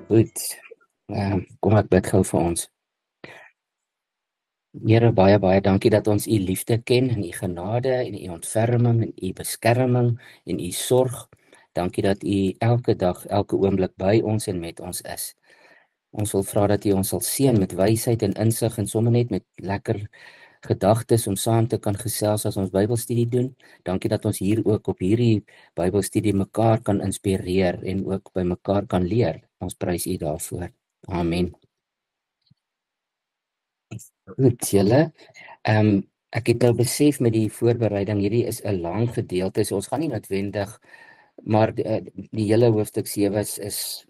Goed, kom ek bid gou vir ons. Here, baie, baie dankie dat ons u liefde ken en u genade en u ontferming en u beskerming en u sorg. Dankie dat u elke dag, elke oomblik by ons en met ons is. Ons wil vra dat u ons sal seën met wysheid en insig en sommer net met lekker gedagtes om saam te kan gesels as ons Bybelstudie doen. Dankie dat ons hier ook op hierdie Bybelstudie mekaar kan inspireer en ook by mekaar kan leer. Ons prys u daarvoor. Amen. Goed, julle. Ek het nou besef met die voorbereiding, hierdie is 'n lang gedeelte, so ons gaan nie noodwendig, maar die hele hoofstuk 7 is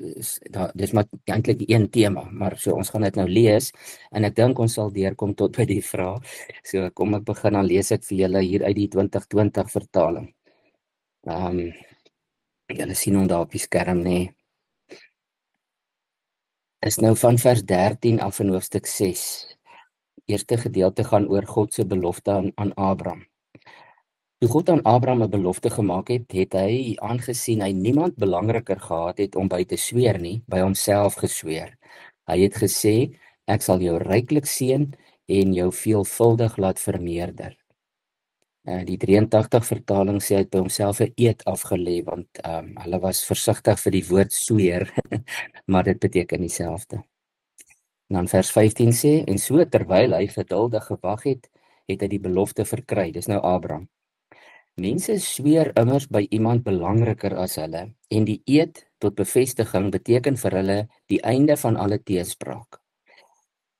dis maar eintlik een tema, maar so ons gaan dit nou lees en ek dink ons sal deurkom tot by die vraag. So kom ek begin, dan lees ek vir julle hier uit die 2020 vertaling. Julle sien hom daar op die skerm, nê? Is nou van vers 13 af in hoofstuk 6. Eerste gedeelte gaan oor God se belofte aan Abraham. Toe God aan Abraham 'n belofte gemaak het, het hy, aangesien hy niemand belangriker gehad het om by te sweer nie, by homself gesweer. Hy het gesê, ek sal jou ryklik seën en jou veelvuldig laat vermeerder. Die 83 vertaling sê hy het by homself 'n eed afgelê, want hulle was versigtig vir die woord sweer, maar dit beteken dieselfde. En dan vers 15 sê, en so terwyl hy geduldig gewag het, het hy die belofte verkry. Dis nou Abraham. Mense sweer immers by iemand belangriker as hulle, en die eed tot bevestiging beteken vir hulle die einde van alle teespraak.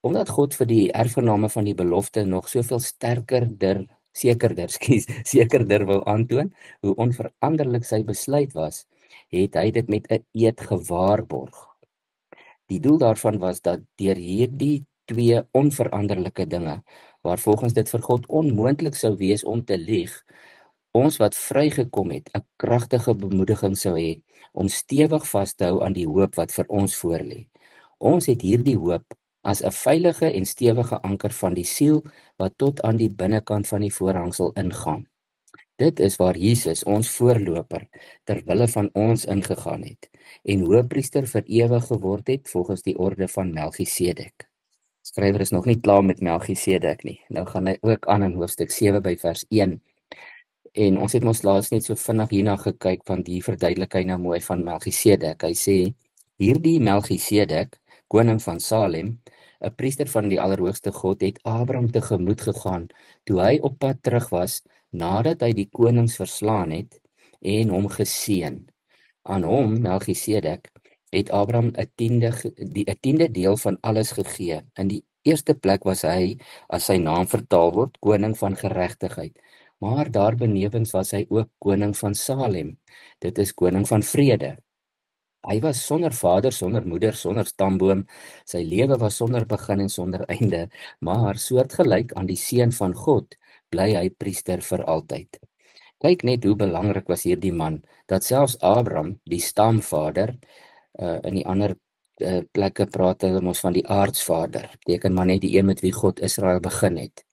Omdat God vir die erfgename van die belofte nog soveel sekerder wou aantoon, hoe onveranderlik sy besluit was, het hy dit met 'n eed gewaarborg. Die doel daarvan was dat deur hierdie twee onveranderlike dinge, waar volgens dit vir God onmoontlik sou wees om te lieg, ons wat vrygekom het, 'n kragtige bemoediging sou hê om stewig vas te hou aan die hoop wat vir ons voorlê. Ons het hierdie hoop as 'n veilige en stewige anker van die siel wat tot aan die binnekant van die voorhangsel ingaan. Dit is waar Jesus, ons voorloper, ter wille van ons ingegaan het en hoëpriester vir ewig geword het volgens die orde van Melchisedek. Skrywer is nog nie klaar met Melchisedek nie. Nou gaan hy ook aan in hoofstuk 7 by vers 1. En ons het ons laas net so vinnig hierna gekyk van die verduidelik hy nou mooi van Melchisedek. Hy sê, hierdie Melchisedek, koning van Salem, 'n priester van die Allerhoogste God, het Abraham tegemoet gegaan toe hy op pad terug was, nadat hy die konings verslaan het en hom geseën. Aan hom, Melchisedek, het Abraham 'n tiende deel van alles gegee. In die eerste plek was hy, as sy naam vertaal word, koning van geregtigheid. Maar daarbenewens was hy ook koning van Salem. Dit is koning van vrede. Hy was sonder vader, sonder moeder, sonder stamboom. Sy lewe was sonder begin en sonder einde, maar soortgelyk aan die seun van God, bly hy priester vir altyd. Kyk net hoe belangrik was hierdie man, dat selfs Abraham, die stamvader, in die ander plekke praat hulle ons van die aardsvader, beteken maar net die een met wie God Israel begin het.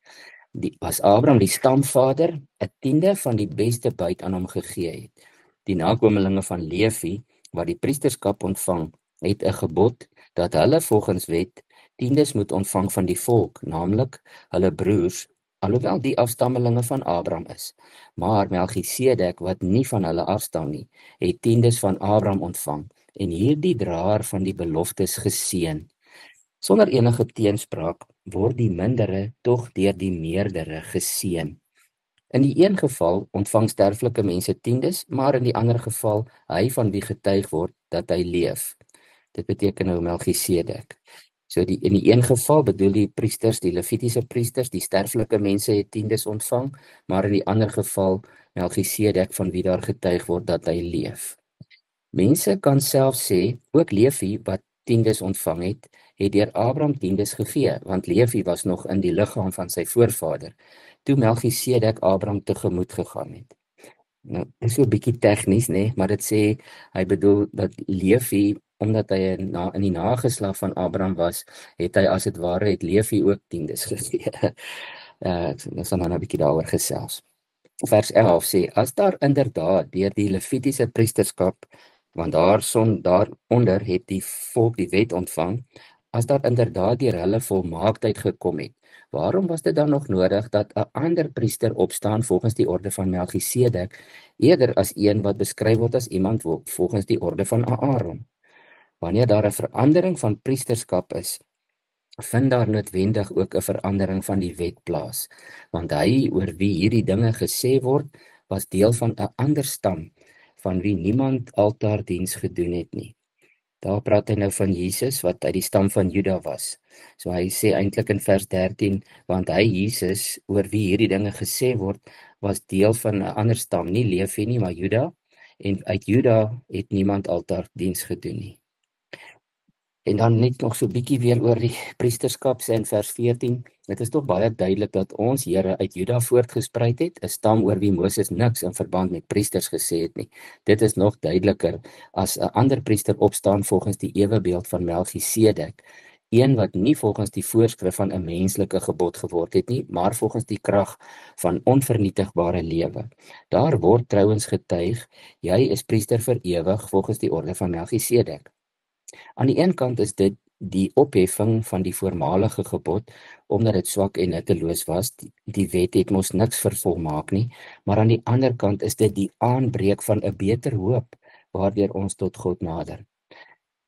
As Abraham die stamvader 'n tiende van die beste byt aan hom gegee het. Die nakomelinge van Levi, wat die priesterskap ontvang, het 'n gebod dat hulle volgens wet tiendes moet ontvang van die volk, naamlik hulle broers, alhoewel die afstammelinge van Abraham is. Maar Melchisedek, wat nie van hulle afstam nie, het tiendes van Abraham ontvang en hierdie draer van die beloftes geseën. Sonder enige teenspraak word die mindere tog deur die meerdere geseën. In die een geval ontvang sterflike mense tiendes, maar in die ander geval hy van wie getuig word dat hy leef. Dit beteken nou Melchisedek. So in die een geval bedoel die priesters, die Levitiese priesters, die sterflike mense het tiendes ontvang, maar in die ander geval Melchisedek van wie daar getuig word dat hy leef. Mense kan self sê, ook Levi wat tiendes ontvang het deur Abraham tiendes gegee, want Levi was nog in die liggaam van sy voorvader, toe Melchisedek Abraham tegemoet gegaan het. Nou, dit is so 'n bietjie tegnies, né, maar dit sê, hy bedoel dat Levi, omdat hy in die nageslag van Abraham was, het hy as dit ware, het Levi ook tiendes gegee. Ons gaan nou 'n bietjie daaroor gesels. Vers 11 sê, as daar inderdaad deur die Levitiese priesterskap want daaronder het die volk die wet ontvang, as daar inderdaad deur hulle volmaaktheid gekom het. Waarom was dit dan nog nodig dat 'n ander priester opstaan volgens die orde van Melchisedek, eerder as een wat beskryf word as iemand volgens die orde van Aaron? Wanneer daar 'n verandering van priesterskap is, vind daar noodwendig ook 'n verandering van die wet plaas, want hy oor wie hierdie dinge gesê word, was deel van 'n ander stam, van wie niemand altaardiens gedoen het nie. Daar praat hy nou van Jesus wat uit die stam van Juda was. So hy sê eintlik in vers 13, want hy Jesus oor wie hierdie dinge gesê word, was deel van 'n ander stam, nie Levi nie, maar Juda, en uit Juda het niemand altaardiens gedoen nie. En dan net nog so 'n bietjie weer oor die priesterskap sê in vers 14. Dit is tog baie duidelik dat ons Here uit Juda voortgespruit het, 'n stam oor wie Moses niks in verband met priesters gesê het nie. Dit is nog duideliker as 'n ander priester opstaan volgens die ewebeeld van Melchisedek, een wat nie volgens die voorskrif van 'n menslike gebod geword het nie, maar volgens die krag van onvernietigbare lewe. Daar word trouens getuig, jy is priester vir ewig volgens die orde van Melchisedek. Aan die een kant is dit die opheffing van die voormalige gebod, omdat dit swak en nutteloos was. Die wet het mos niks vervolmaak nie, maar aan die ander kant is dit die aanbreek van 'n beter hoop, waardeur ons tot God nader.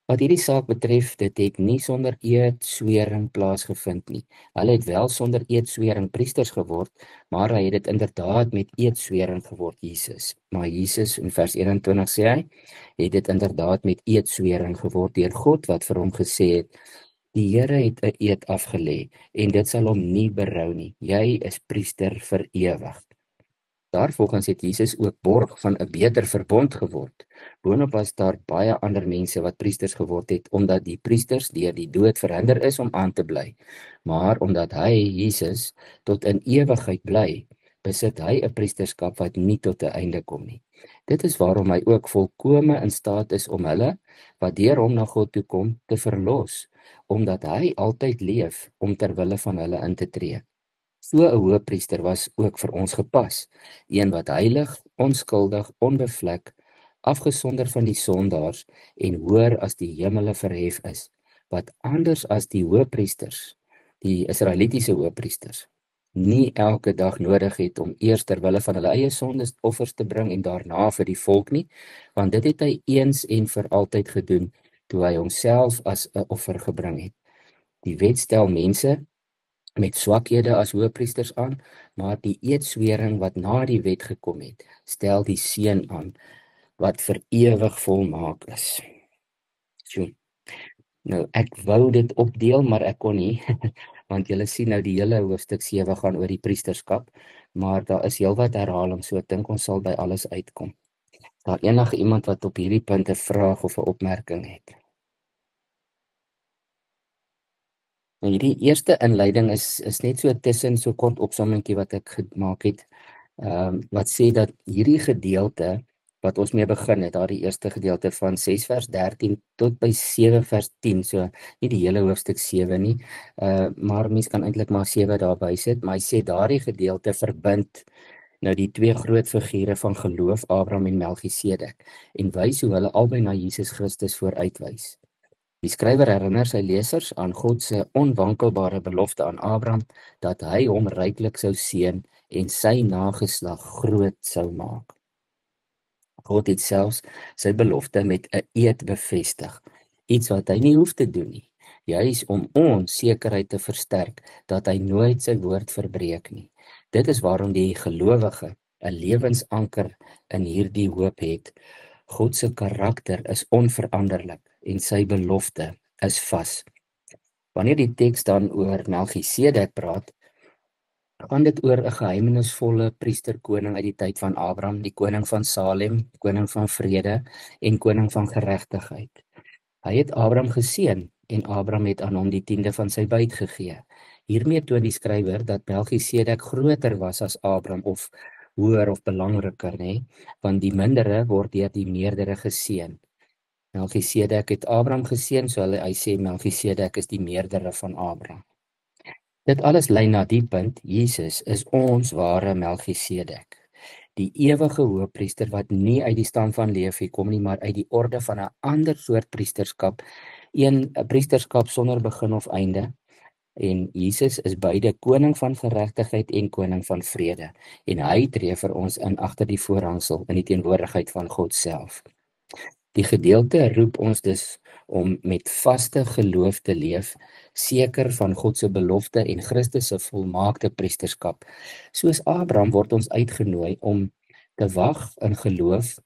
Wat hierdie saak betref, dit het nie sonder eedswering plaasgevind nie. Hulle het wel sonder eedswering priesters geword, maar hy het dit inderdaad met eedswering geword, Jesus. Maar Jesus in vers 21 sê hy, het dit inderdaad met eedswering geword deur God wat vir hom gesê het, die Here het 'n eed afgelê en dit sal hom nie berou nie. Jy is priester vir ewig. Daarvolgens het Jesus ook borg van 'n beter verbond geword. Boonop was daar baie ander mense wat priesters geword het, omdat die priesters deur die dood verhinder is om aan te bly. Maar omdat hy, Jesus, tot in ewigheid bly, besit hy 'n priesterskap wat nie tot 'n einde kom nie. Dit is waarom hy ook volkome in staat is om hulle, wat deur hom na God toe kom, te verlos, omdat hy altyd leef om ter wille van hulle in te tree. So 'n hoëpriester was ook vir ons gepas, een wat heilig, onskuldig, onbevlek, afgesonder van die sondaars en hoër as die hemele verhef is, wat anders as die hoëpriesters, die Israelitiese hoëpriesters, nie elke dag nodig het om eers ter wille van hulle eie sondes offers te bring en daarna vir die volk nie, want dit het hy eens en vir altyd gedoen, toe hy homself as 'n offer gebring het. Die wet stel mense met swakhede as hoëpriesters aan, maar die eedswering wat na die wet gekom het, stel die seun aan, wat vir ewig volmaak is. So, nou ek wou dit opdeel, maar ek kon nie, want julle sien nou die hele hoofstuk 7 gaan oor die priesterskap, maar daar is heelwat herhaling, so ek dink ons sal by alles uitkom. Daar enige iemand wat op hierdie punt 'n vraag of 'n opmerking het? Nou hierdie eerste inleiding is net so tussen so kort opsommingkie wat ek gemaak het, wat sê dat hierdie gedeelte wat ons mee begin het, daardie eerste gedeelte van 6 vers 13 tot by 7 vers 10, so nie die hele hoofstuk 7 nie, maar mens kan eintlik maar 7 daarby sit, maar hy sê daardie gedeelte verbind nou die twee groot figure van geloof, Abraham en Melchisedek, en wys hoe hulle albei na Jesus Christus vooruitwys. Die skrywer herinner sy lesers aan God se onwankelbare belofte aan Abraham, dat hy hom ryklik sou seën en sy nageslag groot sou maak. God het selfs sy belofte met 'n eed bevestig, iets wat hy nie hoef te doen nie, juis om ons sekerheid te versterk, dat hy nooit sy woord verbreek nie. Dit is waarom die gelowige 'n lewensanker in hierdie hoop het. God se karakter is onveranderlik en sy belofte is vas. Wanneer die teks dan oor Melchisedek praat, gaan dit oor 'n geheimenisvolle priesterkoning uit die tyd van Abraham, die koning van Salem, koning van vrede en koning van geregtigheid. Hy het Abraham geseën en Abraham het aan hom die 10de van sy byt gegee. Hiermee toon die skrywer dat Melchisedek groter was as Abraham of hoër of belangriker, nê, want die mindere word deur die meerdere geseën. Melchisedek het Abraham geseën, so hy sê Melchisedek is die meerdere van Abraham. Dit alles lei na die punt, Jesus is ons ware Melchisedek. die ewige hoëpriester wat nie uit die stam van Lewi kom nie, maar uit die orde van 'n ander soort priesterskap, 'n priesterskap sonder begin of einde. En Jesus is beide koning van geregtigheid en koning van vrede. En hy tree vir ons in agter die voorhangsel in die teenwoordigheid van God self. Die gedeelte roep ons dus om met vaste geloof te leef, seker van God se belofte en Christus se volmaakte priesterskap. Soos Abraham word ons uitgenooi om te wag in geloof,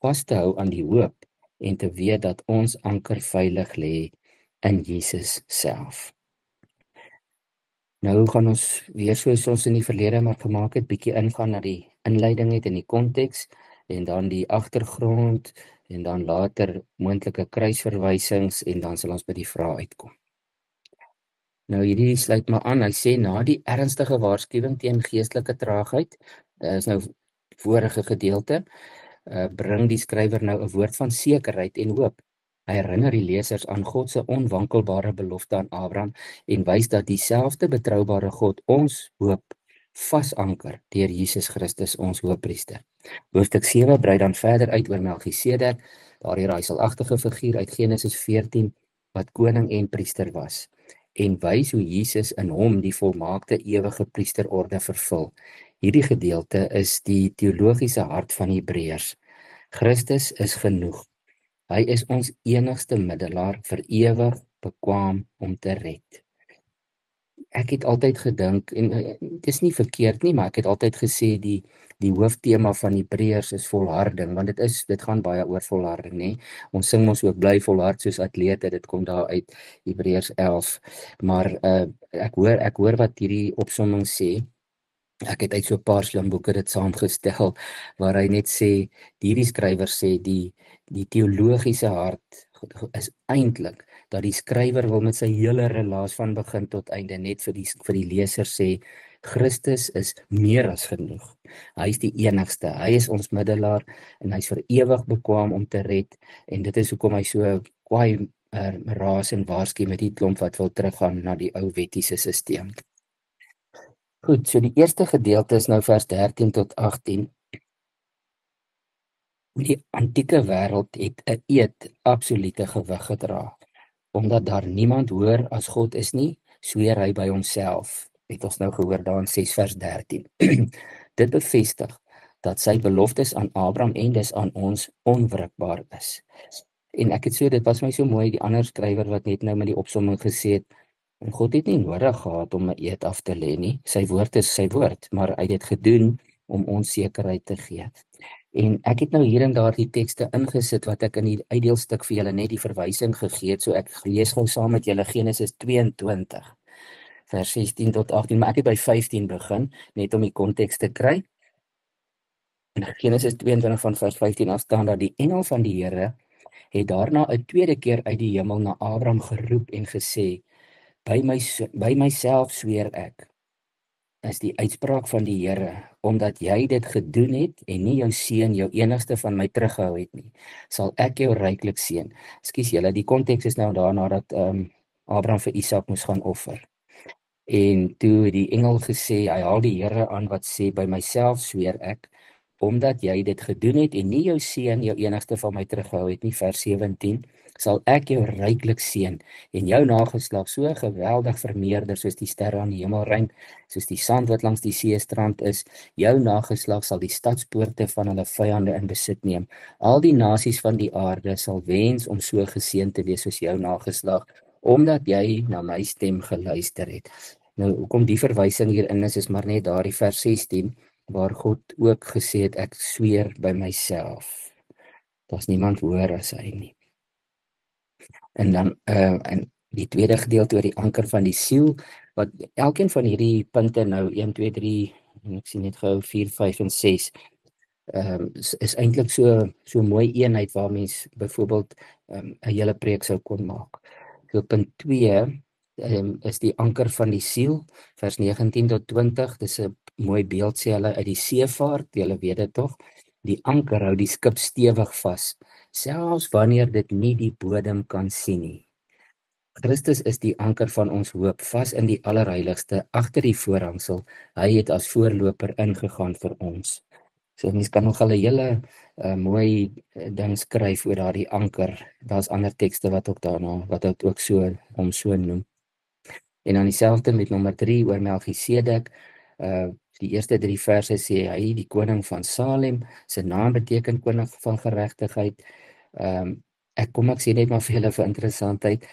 vas te hou aan die hoop en te weet dat ons anker veilig lê in Jesus self. Nou gaan ons weer soos ons in die verlede maar gemaak het, bietjie ingaan na die inleiding het en die konteks en dan die agtergrond en dan later moontlike kruisverwysings en dan sal ons by die vrae uitkom. Nou hierdie sluit maar aan, hy sê na die ernstige waarskuwing teen geestelike traagheid, is nou vorige gedeelte, bring die skrywer nou 'n woord van sekerheid en hoop. Hy herinner die lesers aan God se onwankelbare belofte aan Abraham en wys dat dieselfde betroubare God ons hoop vasanker deur Jesus Christus ons hoëpriester. Hoofstuk 7 brei dan verder uit oor Melchisedek, daardie raaiselagtige figuur uit Genesis 14 wat koning en priester was, en wys hoe Jesus in hom die volmaakte ewige priesterorde vervul. Hierdie gedeelte is die teologiese hart van Hebreërs. Christus is genoeg. Hy is ons enigste middelaar vir ewig bekwaam om te red. Ek het altyd gedink, en dit is nie verkeerd nie, maar ek het altyd gesê die hooftema van Hebreërs is volharding, want dit gaan baie oor volharding, nê? Ons sing ons ook bly volhard soos atlete, dit kom daar uit Hebreërs 11. Maar ek hoor wat hierdie opsomming sê. Ek het uit so 'n paar slimboeke dit saamgestel waar hy net sê, hierdie skrywer sê die teologiese hart is eintlik dat die skrywer wil met sy hele relaas van begin tot einde net vir die leser sê, Christus is meer as genoeg. Hy is die enigste, hy is ons middelaar en hy is vir ewig bekwaam om te red, en dit is hoekom hy so kwaai raas en waarsku met die klomp wat wil teruggaan na die ou wettiese stelsel. Goed, so die eerste gedeelte is nou vers 13 tot 18. Die antieke wêreld het 'n eed absolute gewig gedra. Omdat daar niemand hoër as God is nie, sweer hy by homself. Het ons nou gehoor daar in 6 vers 13. Dit bevestig dat sy beloftes aan Abraham en dus aan ons onwrikbaar is. En dit was my so mooi, die ander skrywer wat net nou met die opsomming gesê het, en God het nie nodig gehad om 'n eed af te lê nie. Sy woord is sy woord, maar hy het dit gedoen om ons sekerheid te gee. En ek het nou hier en daar die tekste ingesit wat ek in die uitdeelstuk vir julle net die verwysing gegee het, so ek lees gou saam met julle Genesis 22 vers 16 tot 18, maar ek het by 15 begin net om die konteks te kry. In Genesis 22 van vers 15 af staan dat die engel van die Here het daarna 'n tweede keer uit die hemel na Abraham geroep en gesê, by myself sweer ek, is die uitspraak van die Here, omdat jy dit gedoen het en nie jou seun, jou enigste van my teruggehou het nie, sal ek jou ryklik seën. Ekskuus julle, die konteks is nou daarna dat Abraham vir Isak moes gaan offer. En toe die engel gesê, hy haal die Here aan wat sê, by myself sweer ek, omdat jy dit gedoen het en nie jou seun, jou enigste van my teruggehou het nie, vers 17, sal ek jou ryklik seën en jou nageslag so geweldig vermeerder soos die sterre aan die hemelruim, soos die sand wat langs die seestrand is. Jou nageslag sal die stadspoorte van hulle vyande in besit neem. Al die nasies van die aarde sal wens om so geseën te wees soos jou nageslag, omdat jy na my stem geluister het. Nou, hoekom die verwysing hierin is maar net daar die vers 16, waar God ook gesê het, ek sweer by myself. Daar's niemand hoër as hy nie. En dan in die tweede gedeelte oor die anker van die siel, wat elkeen van hierdie punte nou 1, 2, 3, en ek sien net gou 4, 5 en 6, is eintlik so mooi eenheid waar mens byvoorbeeld 'n hele preek sou kon maak. So punt 2 is die anker van die siel, vers 19 tot 20, dis 'n mooi beeld, sê hulle, uit die seevaart, julle weet dit tog, die anker hou die skip stewig vas, selfs wanneer dit nie die bodem kan sien nie. Christus is die anker van ons hoop, vas in die allerheiligste, agter die voorhangsel, hy het as voorloper ingegaan vir ons. So mens kan nog al 'n hele mooi ding skryf oor daardie anker. Daar's ander tekste wat ook daarna wat dit ook so noem. En dan dieselfde met nommer 3 oor Melchisedek. Die eerste 3 verse sê hy die koning van Salem, sy naam beteken koning van geregtigheid. Ek sê net maar vir julle vir interessantheid.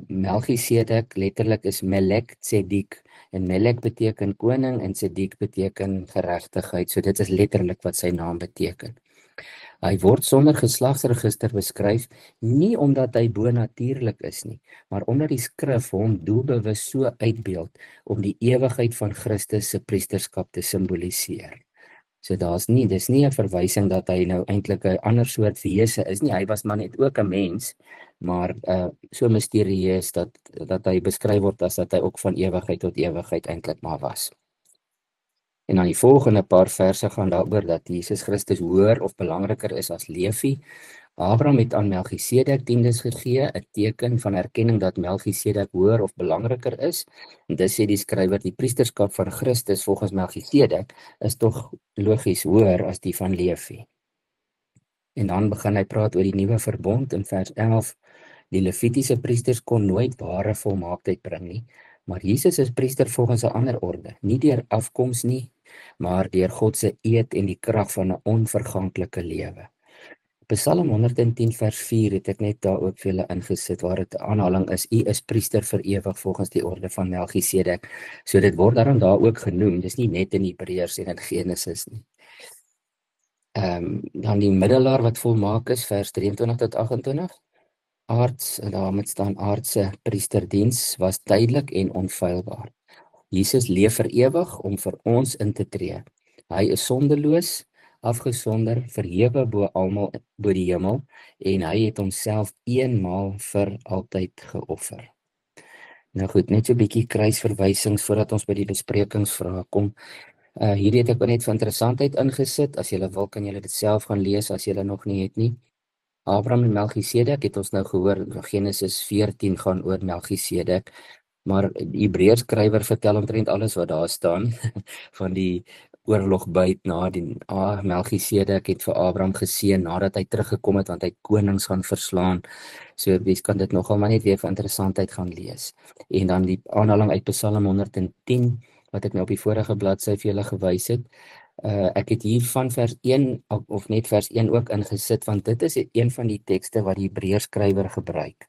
Melchisedek letterlik is Melek Tsedik, en Melek beteken koning en Tsedik beteken geregtigheid. So dit is letterlik wat sy naam beteken. Hy word sonder geslagsregister beskryf, nie omdat hy bonatuurlik is nie, maar omdat die skrif hom doelbewus so uitbeeld om die ewigheid van Christus se priesterskap te simboliseer. So dis nie 'n verwysing dat hy nou eintlik 'n ander soort wese is nie. Hy was maar net ook 'n mens, maar so misterieus dat hy beskryf word as dat hy ook van ewigheid tot ewigheid eintlik maar was. En dan die volgende paar verse gaan daaroor dat Jesus Christus hoër of belangriker is as Levi. Abraham het aan Melchisedek tiendes gegee, 'n teken van erkenning dat Melchisedek hoër of belangriker is. En dis sê die skrywer, die priesterskap van Christus volgens Melchisedek is tog logies hoër as die van Levi. En dan begin hy praat oor die nuwe verbond in vers 11. Die Levitiese priesters kon nooit ware volmaaktheid bring nie, maar Jesus is priester volgens 'n ander orde, nie deur afkoms nie, maar deur God se eed en die krag van 'n onverganklike lewe. Psalm 110 vers 4 het ek net daar ook vir julle ingesit, waar dit 'n aanhaling is, U is priester vir ewig volgens die orde van Melchisedek. So dit word daarom daar ook genoem, dis nie net in Hebreërs en in Genesis nie. Dan die middelaar wat volmaak is, vers 23 tot 28. En daarmee staan aardse priesterdiens was tydelik en onfeilbaar. Jesus leef vir ewig om vir ons in te tree. Hy is sondeloos, afgesonder, verhewe bo almal bo die hemel, en hy het homself eenmaal vir altyd geoffer. Nou goed, net so 'n bietjie kruisverwysings voordat ons by die besprekingsvrae kom. Hierdie het ek net vir interessantheid ingesit. As julle wil, kan julle dit self gaan lees as julle nog nie het nie. Abraham en Melchisedek het ons nou gehoor, Genesis 14 gaan oor Melchisedek, maar die Hebreërs skrywer vertel omtrent alles wat daar staan van die oorlog byt na die Melchisedek het vir Abraham geseën nadat hy teruggekom het, want hy konings gaan verslaan. So jy kan dit nogal maar net weer vir interessantheid gaan lees. En dan die aanhaling uit Psalm 110 wat ek nou op die vorige bladsy vir julle gewys het. Ek het hier van vers 1 of net vers 1 ook ingesit, want dit is een van die tekste wat die Hebreërs skrywer gebruik.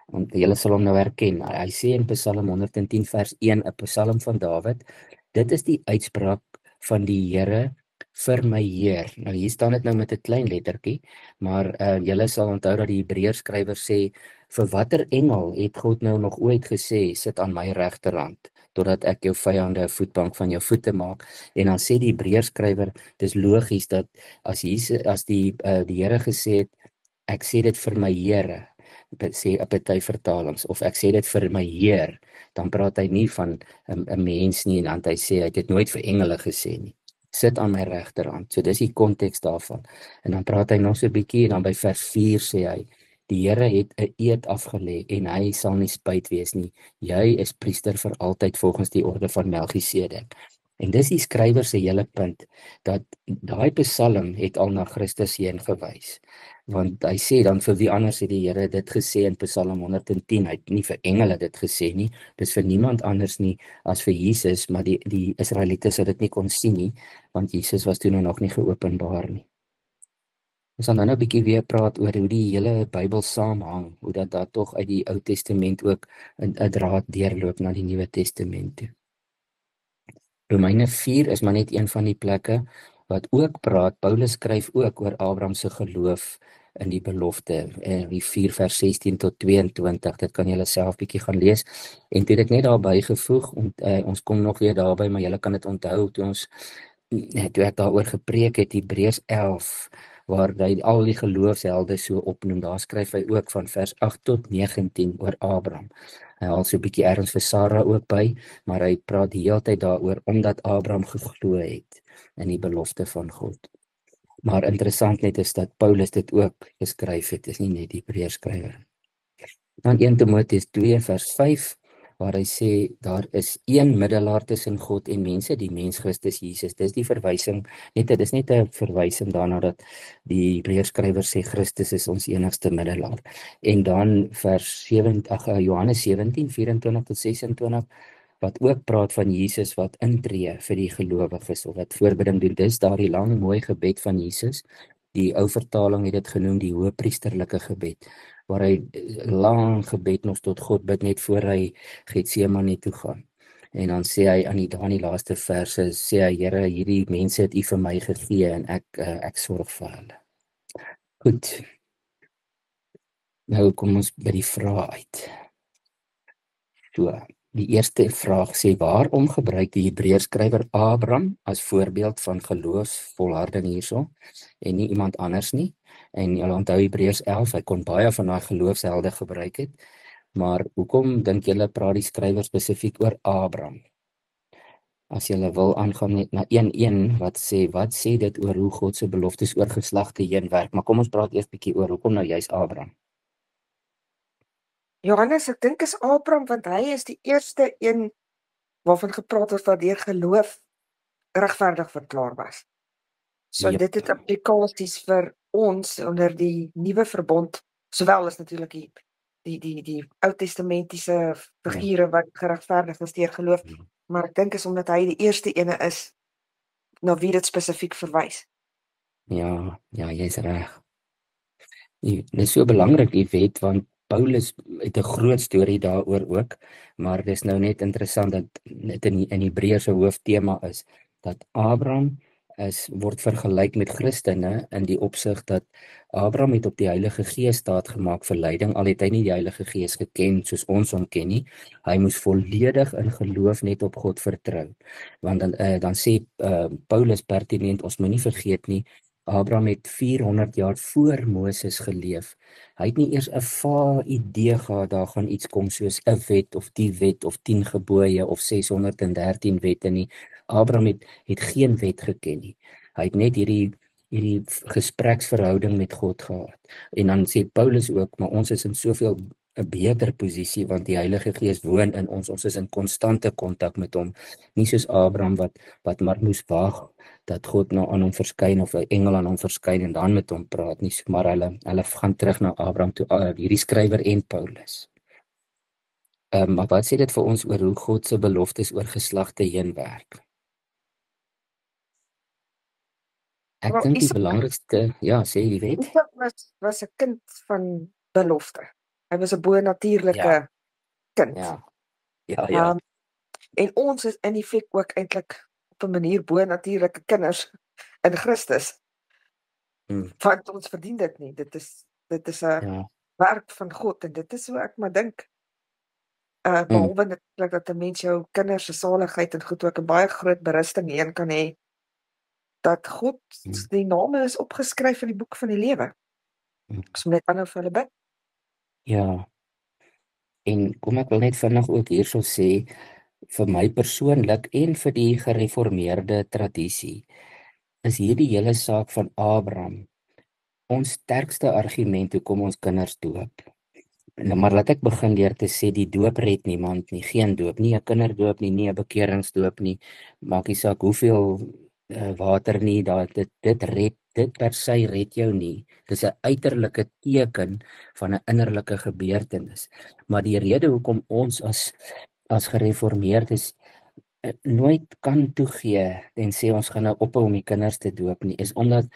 Want julle sal hom nou herken. Hy sê in Psalm 110 vers 1, 'n Psalm van Dawid, dit is die uitspraak van die Here vir my Heer. Nou hier staan dit nou met 'n klein lettertjie, maar julle sal onthou dat die Hebreërs skrywer sê, vir watter engel het God nou nog ooit gesê, sit aan my regterhand, totdat ek jou vyande 'n voetbank van jou voete maak. En dan sê die Hebreërs skrywer, dis logies dat as die Here gesê het, ek sê dit vir my Here, sê 'n party vertalings, of ek sê dit vir my Heer, dan praat hy nie van 'n mens nie, en dan hy sê hy het dit nooit vir engele gesê nie. Sit aan my regterhand. So dis die konteks daarvan. En dan praat hy nog so 'n bietjie, en dan by vers 4 sê hy, die Here het 'n eed afgelê en hy sal nie spyt wees nie. Jy is priester vir altyd volgens die orde van Melchisedek. En dis die skrywer se hele punt, dat daai Psalm het al na Christus heen gewys. Want hy sê dan, vir wie anders het die Here dit gesê in Psalm 110, hy het nie vir engele dit gesê nie, dis vir niemand anders nie as vir Jesus, maar die Israeliete sou dit nie kon sien nie, want Jesus was toe nog nie geopenbaar nie. Ons gaan dan nou 'n bietjie weer praat oor hoe die hele Bybel saamhang, hoe dat daar tog uit die Ou Testament ook 'n draad deurloop na die Nuwe Testament toe. Romeine 4 is maar net een van die plekke wat ook praat. Paulus skryf ook oor Abraham se geloof in die belofte, die 4 vers 16 tot 22, dit kan julle self bietjie gaan lees. En toe het ek net daarby gevoeg, ons kom nog weer daarby, maar julle kan dit onthou, toe ek daaroor gepreek het, Hebreërs 11, waar hy al die geloofshelde so opnoem, daar skryf hy ook van vers 8 tot 19 oor Abraham. Hy haal so 'n bietjie ergens vir Sarah ook by, maar hy praat die hele tyd daaroor, omdat Abraham geglo het in die belofte van God. Maar interessant net is dat Paulus dit ook geskryf het, is nie net die Hebreërs skrywer. Dan 1 Timoteus 2 vers 5, waar hy sê daar is een middelaar tussen God en mense, die mens Christus Jesus. Dis die verwysing, dis net 'n verwysing daarna dat die Hebreërskrywer sê Christus is ons enigste middelaar. En dan vers 7, Johannes 17:24 tot 26 wat ook praat van Jesus wat intree vir die gelowiges of wat voorbidding doen. Dis daardie lang mooi gebed van Jesus. Die ou vertaling het dit genoem die hoëpriesterlike gebed, waar hy lang gebed nog tot God bid net voor hy Getsemane toe gaan. En dan sê hy aan die laaste verse, sê hy, Here, hierdie mense het U vir my gegee en ek sorg vir hulle. Goed. Nou kom ons by die vraag uit. So, die eerste vraag sê, waarom gebruik die Hebreërskrywer Abraham as voorbeeld van geloofsvolharding hierso en nie iemand anders nie? En julle onthou Hebreërs 11, hy kon baie van daai geloofshelde gebruik het, maar hoekom dink julle praat die skrywer spesifiek oor Abraham? As julle wil aangaan net na 1:1 wat sê dit oor hoe God se beloftes oor geslagte heen werk, maar kom ons praat eers bietjie oor hoekom nou juist Abraham? Johannes, ek dink is Abraham, want hy is die eerste een waarvan gepraat het wat deur geloof regverdig verklaar was. So Ja. dit het implikasies vir ons onder die nuwe verbond, sowel as natuurlik die Ou Testamentiese figure wat geregverdig is deur geloof, maar ek dink is omdat hy die eerste ene is na wie dit spesifiek verwys. Ja, jy's reg. Dit is so belangrik die wet, want Paulus het 'n groot storie daaroor ook, maar dis nou net interessant dat dit in Hebreërs se hooftema is dat Abraham word vergelyk met Christene in die opsig dat Abraham het op die Heilige Gees staat gemaak vir leiding, al het hy nie die Heilige Gees geken soos ons hom ken nie. Hy moes volledig in geloof net op God vertrou. Want dan sê Paulus pertinent, ons moet nie vergeet nie, Abraham het 400 jaar voor Moses geleef. Hy het nie eers 'n vaag idee gehad daar gaan iets kom soos 'n wet of die wet of 10 gebooie of 613 wette nie. Abraham het geen wet geken nie. Hy het net hierdie gespreksverhouding met God gehad. En dan sê Paulus ook, maar ons is in soveel 'n beter posisie want die Heilige Gees woon in ons. Ons is in konstante kontak met hom. Nie soos Abraham wat maar moes wag dat God nou aan hom verskyn of 'n engel aan hom verskyn en dan met hom praat nie, maar hulle gaan terug na Abraham toe, hierdie skrywer en Paulus. Maar wat sê dit vir ons oor hoe God se beloftes oor geslagte heen werk? Ek dink die belangrikste, sê die wet. Isak was 'n kind van belofte. Hy was 'n bo-natuurlike kind. Ja. En ons is in feite ook eintlik op 'n manier bo-natuurlike kinders in Christus. Want ons verdien dit nie. Dit is 'n werk van God en dit is hoe ek maar dink. Behalwe natuurlik dat 'n mens jou kinders se saligheid en goed ook 'n baie groot berusting heen kan hê dat God die name is opgeskryf in die boek van die lewe. Ons moet net aanhou vir hulle bid. Ja. En kom ek wil net vinnig ook hierso sê, vir my persoonlik en vir die gereformeerde tradisie, is hierdie hele saak van Abraham ons sterkste argument hoekom ons kinders doop. Maar laat ek begin deur te sê die doop red niemand nie, geen doop, nie 'n kinderdoop nie, nie 'n bekeringsdoop nie, maak nie saak hoeveel water nie, dit per se red jou nie. Dis 'n uiterlike teken van 'n innerlike gebeurtenis. Maar die rede hoekom ons as gereformeerdes nooit kan toegee en sê ons gaan nou ophou om die kinders te doop nie, is omdat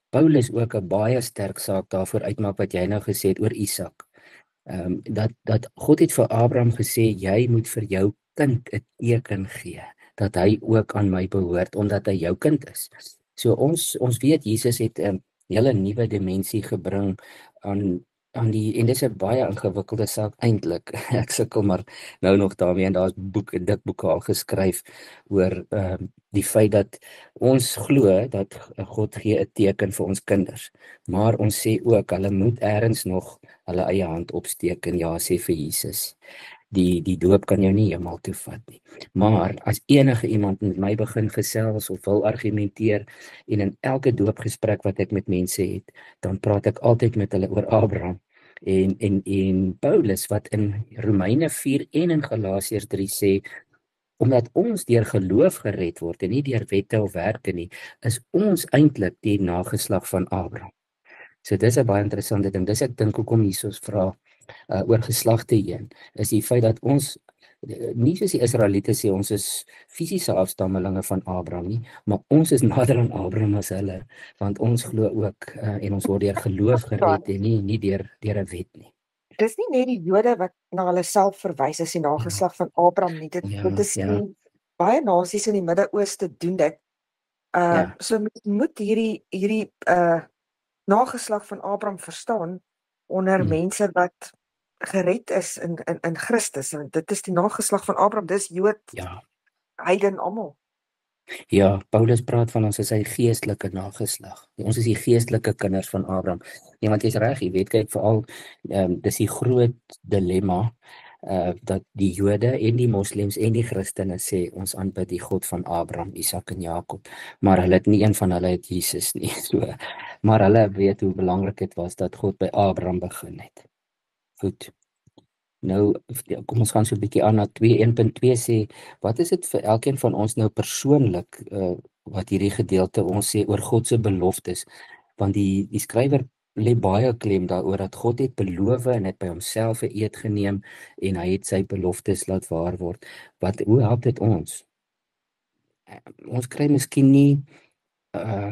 Paulus ook 'n baie sterk saak daarvoor uitmaak wat jy nou gesê het oor Isak. Dat God het vir Abraham gesê, jy moet vir jou kind 'n teken gee dat hy ook aan my behoort omdat hy jou kind is. So ons weet Jesus het 'n hele nuwe dimensie gebring aan die, en dis 'n baie ingewikkelde saak eintlik. Ek sukkel maar nou nog daarmee en daar's dik boeke al geskryf oor die feit dat ons glo dat God gee 'n teken vir ons kinders, maar ons sê ook hulle moet eers nog hulle eie hand opsteek en ja sê vir Jesus. Die doop kan jou nie heeltemal toevat nie. Maar as enige iemand met my begin gesels of wil argumenteer en in elke doopgesprek wat ek met mense het, dan praat ek altyd met hulle oor Abraham En Paulus wat in Romeine 4 en in Galasiërs 3 sê, omdat ons deur geloof gered word en nie deur wette of werke nie, is ons eintlik die nageslag van Abraham. So dis 'n baie interessante ding. Dis ek dink hoekom hiersoos vra oor geslagte heen, is die feit dat ons nie soos die Israeliete sê ons is fisiese afstammelinge van Abraham nie, maar ons is nader aan Abraham as hulle, want ons glo ook en ons word deur geloof gered en nie deur 'n wet nie. Dis nie net die Jode wat na hulle self verwys as die nageslag van Abraham nie. Dit is baie nasies in die Midde-Ooste doen dit. So moet hierdie nageslag van Abraham verstaan onder mense wat gered is in Christus. Want dit is die nageslag van Abraham, dis Jood, heiden almal. Ja, Paulus praat van ons as sy geestelike nageslag. Ons is die geestelike kinders van Abraham. Ja, want jy's reg, jy weet, kyk veral dis die groot dilemma dat die Jode en die moslems en die Christene sê ons aanbid die God van Abraham, Isak en Jakob, maar hulle het nie een van hulle het Jesus nie. So, maar hulle weet hoe belangrik dit was dat God by Abraham begin het. Goed. Nou, kom ons gaan so 'n bietjie aan na 1.2 sê, wat is dit vir elkeen van ons nou persoonlik, wat hierdie gedeelte ons sê oor God se beloftes, want die skrywer lê baie klem daaroor dat God het beloof en het by homself 'n eed geneem en hy het sy beloftes laat waar word. Hoe help dit ons? Ons kry miskien nie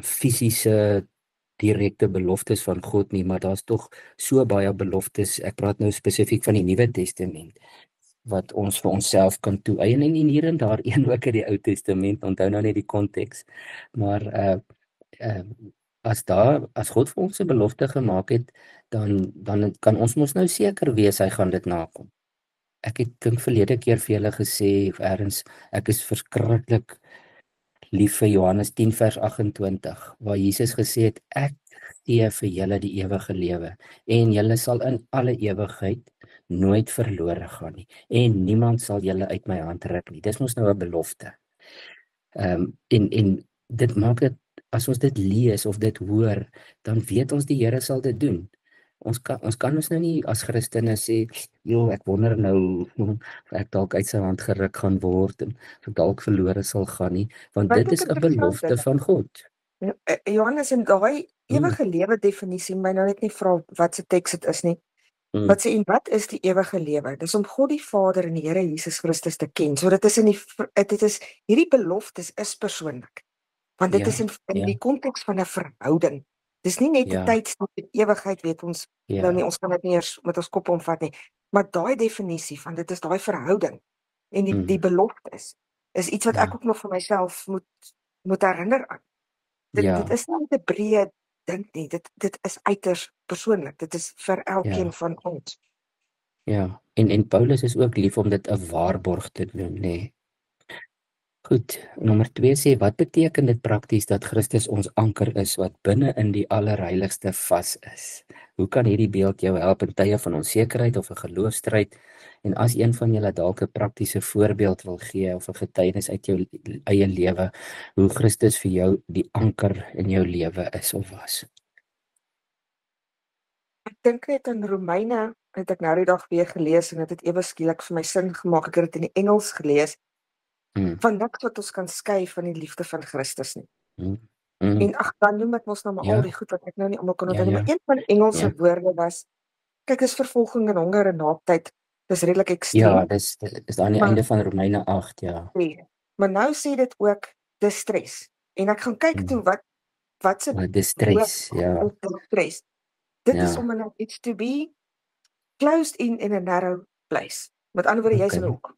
fisiese direkte beloftes van God nie, maar daar's tog so baie beloftes. Ek praat nou spesifiek van die Nuwe Testament wat ons vir onsself kan toeëien en hier en daar een ook in die Ou Testament. Onthou nou net die konteks. Maar as God vir ons 'n belofte gemaak het, dan kan ons mos nou seker wees hy gaan dit nakom. Ek het dink verlede keer vir julle gesê ergens ek is verskriklik lief vir Johannes 10 vers 28 waar Jesus gesê het ek gee vir julle die ewige lewe en julle sal in alle ewigheid nooit verlore gaan nie en niemand sal julle uit my hand ruk nie. Dis mos nou 'n belofte. En dit maak dit as ons dit lees of dit hoor, dan weet ons die Here sal dit doen. Ons kan ons nou nie as Christene sê, joh, ek wonder nou of ek dalk uit sy hand geruk gaan word en dalk verlore sal gaan nie, want dit is 'n belofte van God. Johannes, en daai ewige lewe definisie, my nou net nie vra wat se teks dit is nie. Wat sê en wat is die ewige lewe? Dis om God die Vader en die Here Jesus Christus te ken. So dit is hierdie beloftes is persoonlik. Want dit is in die konteks van 'n verhouding. Dis nie net 'n tydstip, ewigheid weet ons nou nie, ons kan dit nie eers met ons kop omvat nie. Maar daai definisie van dit is daai verhouding en die beloftes is iets wat ek ook nog vir myself moet herinner aan. Dit is nie 'n breë ding nie. Dit is uiters persoonlik. Dit is vir elkeen van ons. Ja, en Paulus is ook lief om dit 'n waarborg te doen, nê. Goed, nommer 2 sê, wat beteken dit prakties dat Christus ons anker is wat binne in die allerheiligste vas is? Hoe kan hierdie beeld jou help in tye van onsekerheid of 'n geloofstryd? En as een van julle dalk 'n praktiese voorbeeld wil gee of 'n getuienis uit jou eie lewe, hoe Christus vir jou die anker in jou lewe is of was? Ek dink net in Romeine het ek nou die dag weer gelees en dit het ewe skielik vir my sin gemaak. Ek het dit in die Engels gelees. Van niks wat ons kan skei van die liefde van Christus nie. En dan noem ek mos nou maar al die goed wat ek nou nie almal kan onthou nie, maar een van die Engelse woorde was, kyk, dis vervolging en honger en naaktheid. Dis redelik ekstreem. Ja, dis aan die einde van Romeine 8, Maar nou sê dit ook distress. En ek gaan kyk toe wat se distress, distress. Dit is om in iets to be closed in a narrow place. Met ander woorde, jy's in 'n hoek.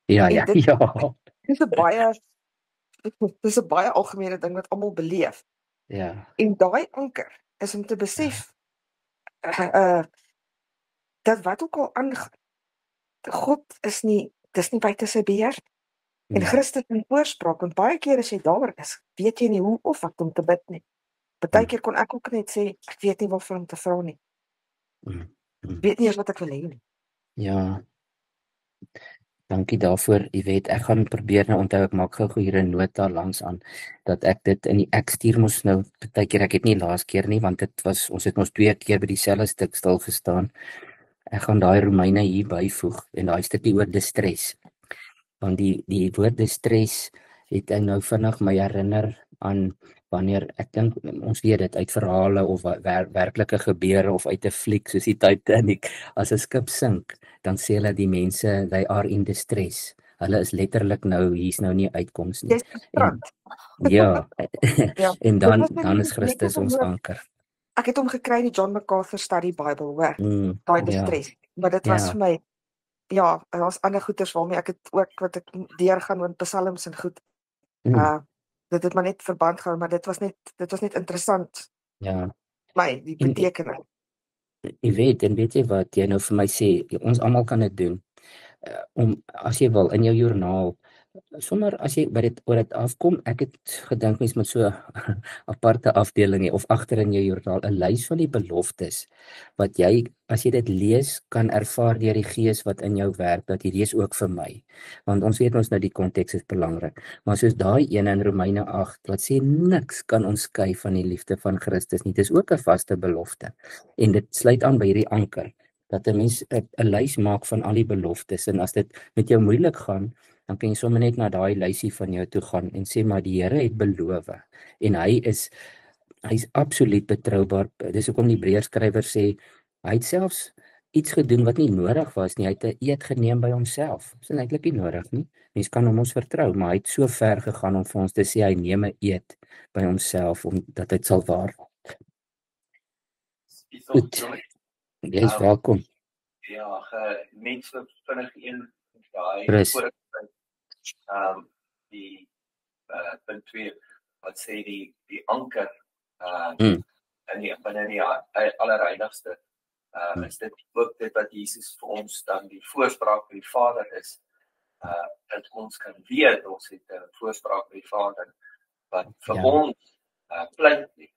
Ja. Dis 'n baie algemene ding wat almal beleef. Ja. En daai anker is om te besef dat wat ook al aangaan, God is nie buite sy beheer. En Christus in voorspraak, want baie keer as jy daar is, weet jy nie hoe of wat om te bid nie. Partykeer kon ek ook net sê, ek weet nie waarvoor om te vra nie. Weet nie eens wat ek wil hê nie. Ja. Dankie daarvoor. Jy weet, ek gaan probeer nou onthou, ek maak gou hier 'n nota langs aan dat ek dit in die ek stuur mos nou partykeer, ek het nie laas keer nie want ons het ons 2 keer by dieselfde stuk stil gestaan. Ek gaan daai Romeine hier byvoeg en daai stukkie oor distress. Want die woord distress het nou vinnig my herinner aan wanneer ek dink ons weet dit uit verhale of werklike gebeure of uit 'n fliek soos die Titanic, as 'n skip sink, dan sê hulle die mense they are in distress. Hulle is letterlik nou hier's nou nie uitkoms nie. En ja, Ja, en dan is Christus ons anker. Ek het hom gekry in die John MacArthur Study Bible, hoor. Daai distress. Maar dit was vir my daar's ander goeters waarmee ek het ook wat ek deurgaan met psalms en goed. Dit het maar net verband gehou, maar dit was net interessant. Ja. My die betekenis. Weet jy wat jy nou vir my sê, ons almal kan dit doen. Om as jy wil in jou joernaal sommer as jy by dit oor dit afkom, ek het gedink mens met so 'n aparte afdeling of agter in jou joernaal 'n lys van die beloftes wat jy as jy dit lees kan ervaar deur die Gees wat in jou werk dat hierdie is ook vir my. Want ons weet ons nou die konteks is belangrik, maar soos daai een in Romeine 8 wat sê niks kan ons skei van die liefde van Christus nie. Dis ook 'n vaste belofte en dit sluit aan by hierdie anker dat 'n mens 'n lys maak van al die beloftes en as dit met jou moeilik gaan, dan kan jy sommer net na daai lysie van jou toe gaan en sê maar die Here het beloof en hy's absoluut betroubaar. Dis hoekom die Hebreërskrywer sê hy het selfs iets gedoen wat nie nodig was nie. Hy het 'n eed geneem by homself. Dis eintlik nie nodig nie. Mens kan hom ons vertrou, maar hy het so ver gegaan om vir ons te sê hy neem 'n eed by homself omdat dit sal waar word. Goed. Jy is welkom. Ja, mense vinnig een daai die punt 2 wat sê die anker in binne die allerheiligste is dit ook dit wat Jesus vir ons dan die voorspraak by die Vader is, dat ons kan weet ons het 'n voorspraak by die Vader wat vir ons pleit nie.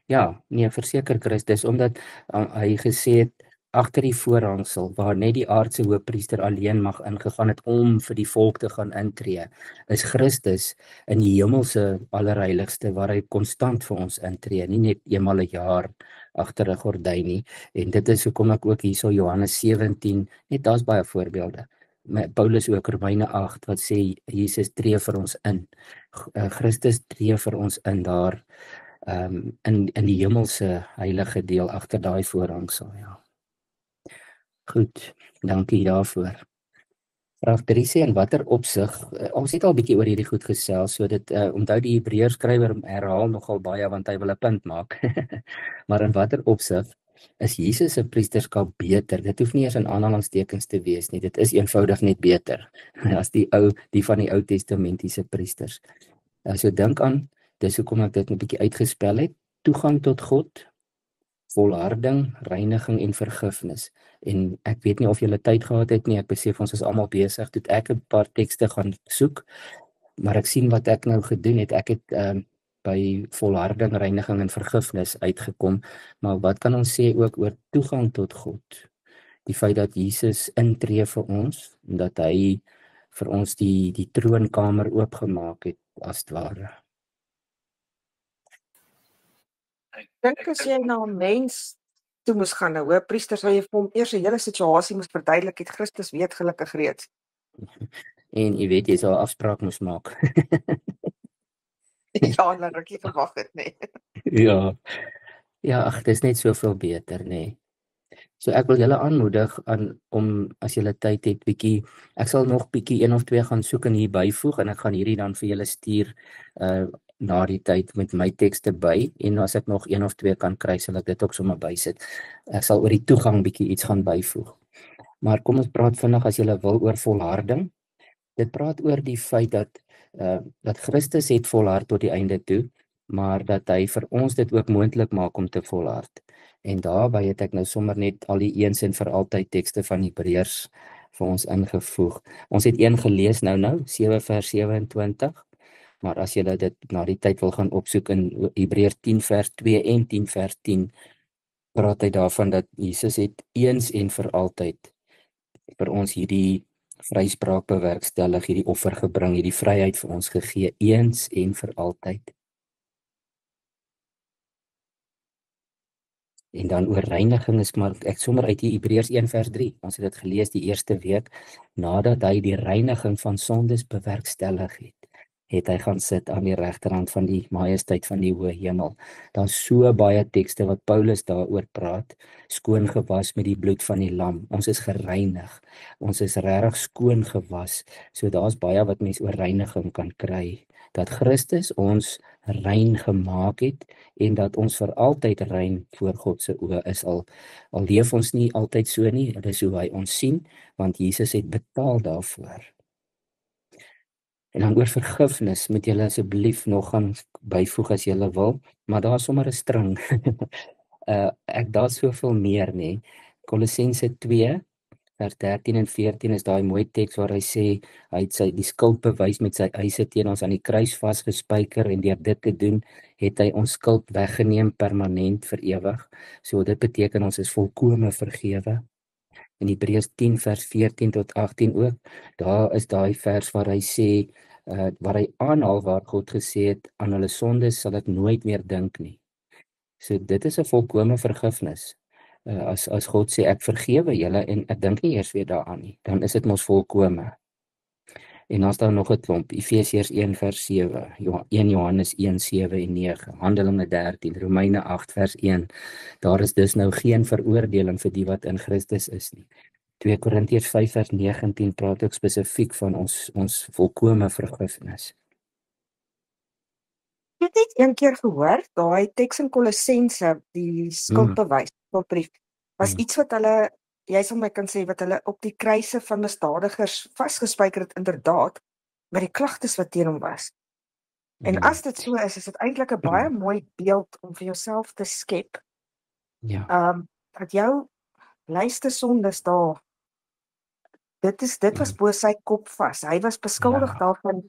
Ja, nee, verseker Christus, omdat hy gesê het agter die voorhangsel waar net die aardse hoëpriester alleen mag ingegaan het om vir die volk te gaan intree, is Christus in die hemelse allerheiligste waar hy konstant vir ons intree, nie net eenmal 'n jaar agter 'n gordyn nie. En dit is hoekom ek ook hierso Johannes 17, net daar's baie voorbeelde. Paulus ook Romeine 8 wat sê Jesus tree vir ons in. Christus tree vir ons in daar in die hemelse heilige deel agter daai voorhangsel, ja. Goed, dankie daarvoor. Vraag 3 sê in watter opsig, ons het al 'n bietjie oor hierdie goed gesels, so dit onthou die Hebreërskrywer herhaal nogal baie want hy wil 'n punt maak. Maar in watter opsig is Jesus se priesterskap beter? Dit hoef nie eens in aanhalingstekens te wees nie, dit is eenvoudig net beter as die van die Ou Testamentiese priesters. So dink aan, dis hoekom ek dit 'n bietjie uitgespel het, toegang tot God, volharding, reiniging en vergifnis. En ek weet nie of julle tyd gehad het nie, ek besef ons is almal besig, toe ek 'n paar tekste gaan soek, maar ek sien wat ek nou gedoen het, ek het by volharding, reiniging en vergifnis uitgekom, maar wat kan ons sê ook oor toegang tot God? Die feit dat Jesus intree vir ons, en dat hy vir ons die troonkamer oopgemaak het, as het ware. Ek dink as jy na 'n mens toe moes gaan, nou, priester sou jy vir hom eers 'n hele situasie moes verduidelik, het Christus weet gelukkig reeds. En jy weet, jy sou 'n afspraak moes maak. Ja, dan rukkie verwag het, nee. Ja, ag, dis net soveel beter, nee. So ek wil julle aanmoedig om as julle tyd het bietjie, ek sal nog bietjie 1 of 2 gaan soek en hier byvoeg en ek gaan hierdie dan vir julle stuur na die tyd met my tekste by, en as ek nog 1 of 2 kan kry, sal ek dit ook sommer bysit. Ek sal oor die toegang bietjie iets gaan byvoeg. Maar kom ons praat vinnig as julle wil oor volharding. Dit praat oor die feit dat Christus het volhard tot die einde toe, maar dat hy vir ons dit ook moontlik maak om te volhard. En daarby het ek nou sommer net al die eens en vir altyd tekste van Hebreërs vir ons ingevoeg. Ons het een gelees nou 7 vers 27, maar as julle dit na die tyd wil gaan opsoek in Hebreërs 10 vers 2 en 10 vers 10, praat hy daarvan dat Jesus het eens en vir altyd vir ons hierdie vryspraak bewerkstellig, hierdie offer gebring, hierdie vryheid vir ons gegee, eens en vir altyd. En dan oor reiniging is maar, ek sommer uit die Hebreërs 1 vers 3, ons het dit gelees die eerste week, nadat hy die reiniging van sondes bewerkstellig het hy gaan sit aan die regterhand van die majesteit van die hoë hemel. Daar's so baie tekste wat Paulus daaroor praat, skoon gewas met die bloed van die lam, ons is gereinig, ons is regtig skoon gewas, so daar's baie wat mens oor reiniging kan kry, dat Christus ons rein gemaak het, en dat ons vir altyd rein voor God se oë is, al leef ons nie altyd so nie, dit is hoe hy ons sien, want Jesus het betaal daarvoor. En dan oor vergifnis, moet julle asseblief nog gaan byvoeg as julle wil, maar daar is sommer 'n string. Daar soveel meer, nê. Kolossense 2 vers 13 en 14 is daai mooi teks waar hy sê, hy het die skuld bewys met sy eise teen ons aan die kruis vasgespijker, en deur dit te doen, het hy ons skuld weggeneem permanent vir ewig. So dit beteken ons is volkome vergewe. In Hebreërs 10 vers 14 tot 18 ook, daar is daai vers waar hy sê, waar hy aanhaal waar God gesê het, aan hulle sondes sal ek nooit meer dink nie. So dit is 'n volkome vergifnis. As God sê ek vergewe julle en ek dink nie eers weer daaraan nie, dan is dit mos volkome. En dan is daar nog 'n klomp, Efesiërs 1 vers 7, 1 Johannes 1 7 en 9, Handelinge 13, Romeine 8 vers 1, daar is dus nou geen veroordeling vir die wat in Christus is nie. 2 Korintiërs 5 vers 19 praat ook spesifiek van ons volkome vergifnis. Ek het net een keer gehoor, daai teks in Kolossense, die skuldbewys, brief, was iets wat hulle, jy sal my kan sê, wat hulle op die kruise van misdadigers vasgespijker het, inderdaad, met die klagtes wat teen hom was. En as dit so is dit eintlik 'n baie mooi beeld om vir jouself te skep. Ja. Dat jou lyste sondes daar, dit was bo sy kop vas. Hy was beskuldig daarvan,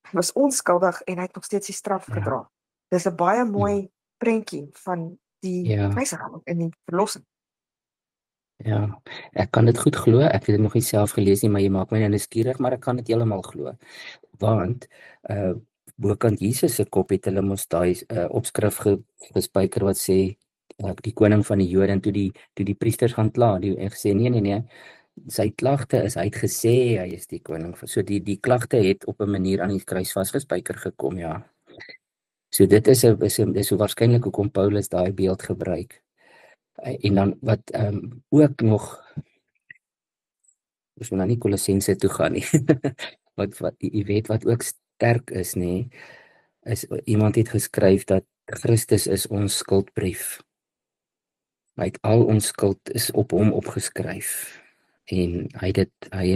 hy was onskuldig en hy het nog steeds die straf gedra. Dis 'n baie mooi prentjie van die kruisiging en die verlossing. Ja, ek kan dit goed glo, ek het dit nog nie self gelees nie, maar jy maak my nou nuuskierig, maar ek kan dit heeltemal glo. Want bokant Jesus se kop het hulle mos daai opskrif gespijker wat sê die koning van die Jode, en toe die priesters gaan kla, die het gesê nee, sy klagte is, hy het gesê hy is die koning, so die klagte het op 'n manier aan die kruis vasgespijker gekom, ja. So dit is so waarskynlik hoekom Paulus daai beeld gebruik. En dan wat ook nog, ons moet nou nie Kolossense toe gaan nie, wat jy weet wat ook sterk is, nê, is iemand het geskryf dat Christus is ons skuldbrief. Hy het al ons skuld is op hom opgeskryf. En hy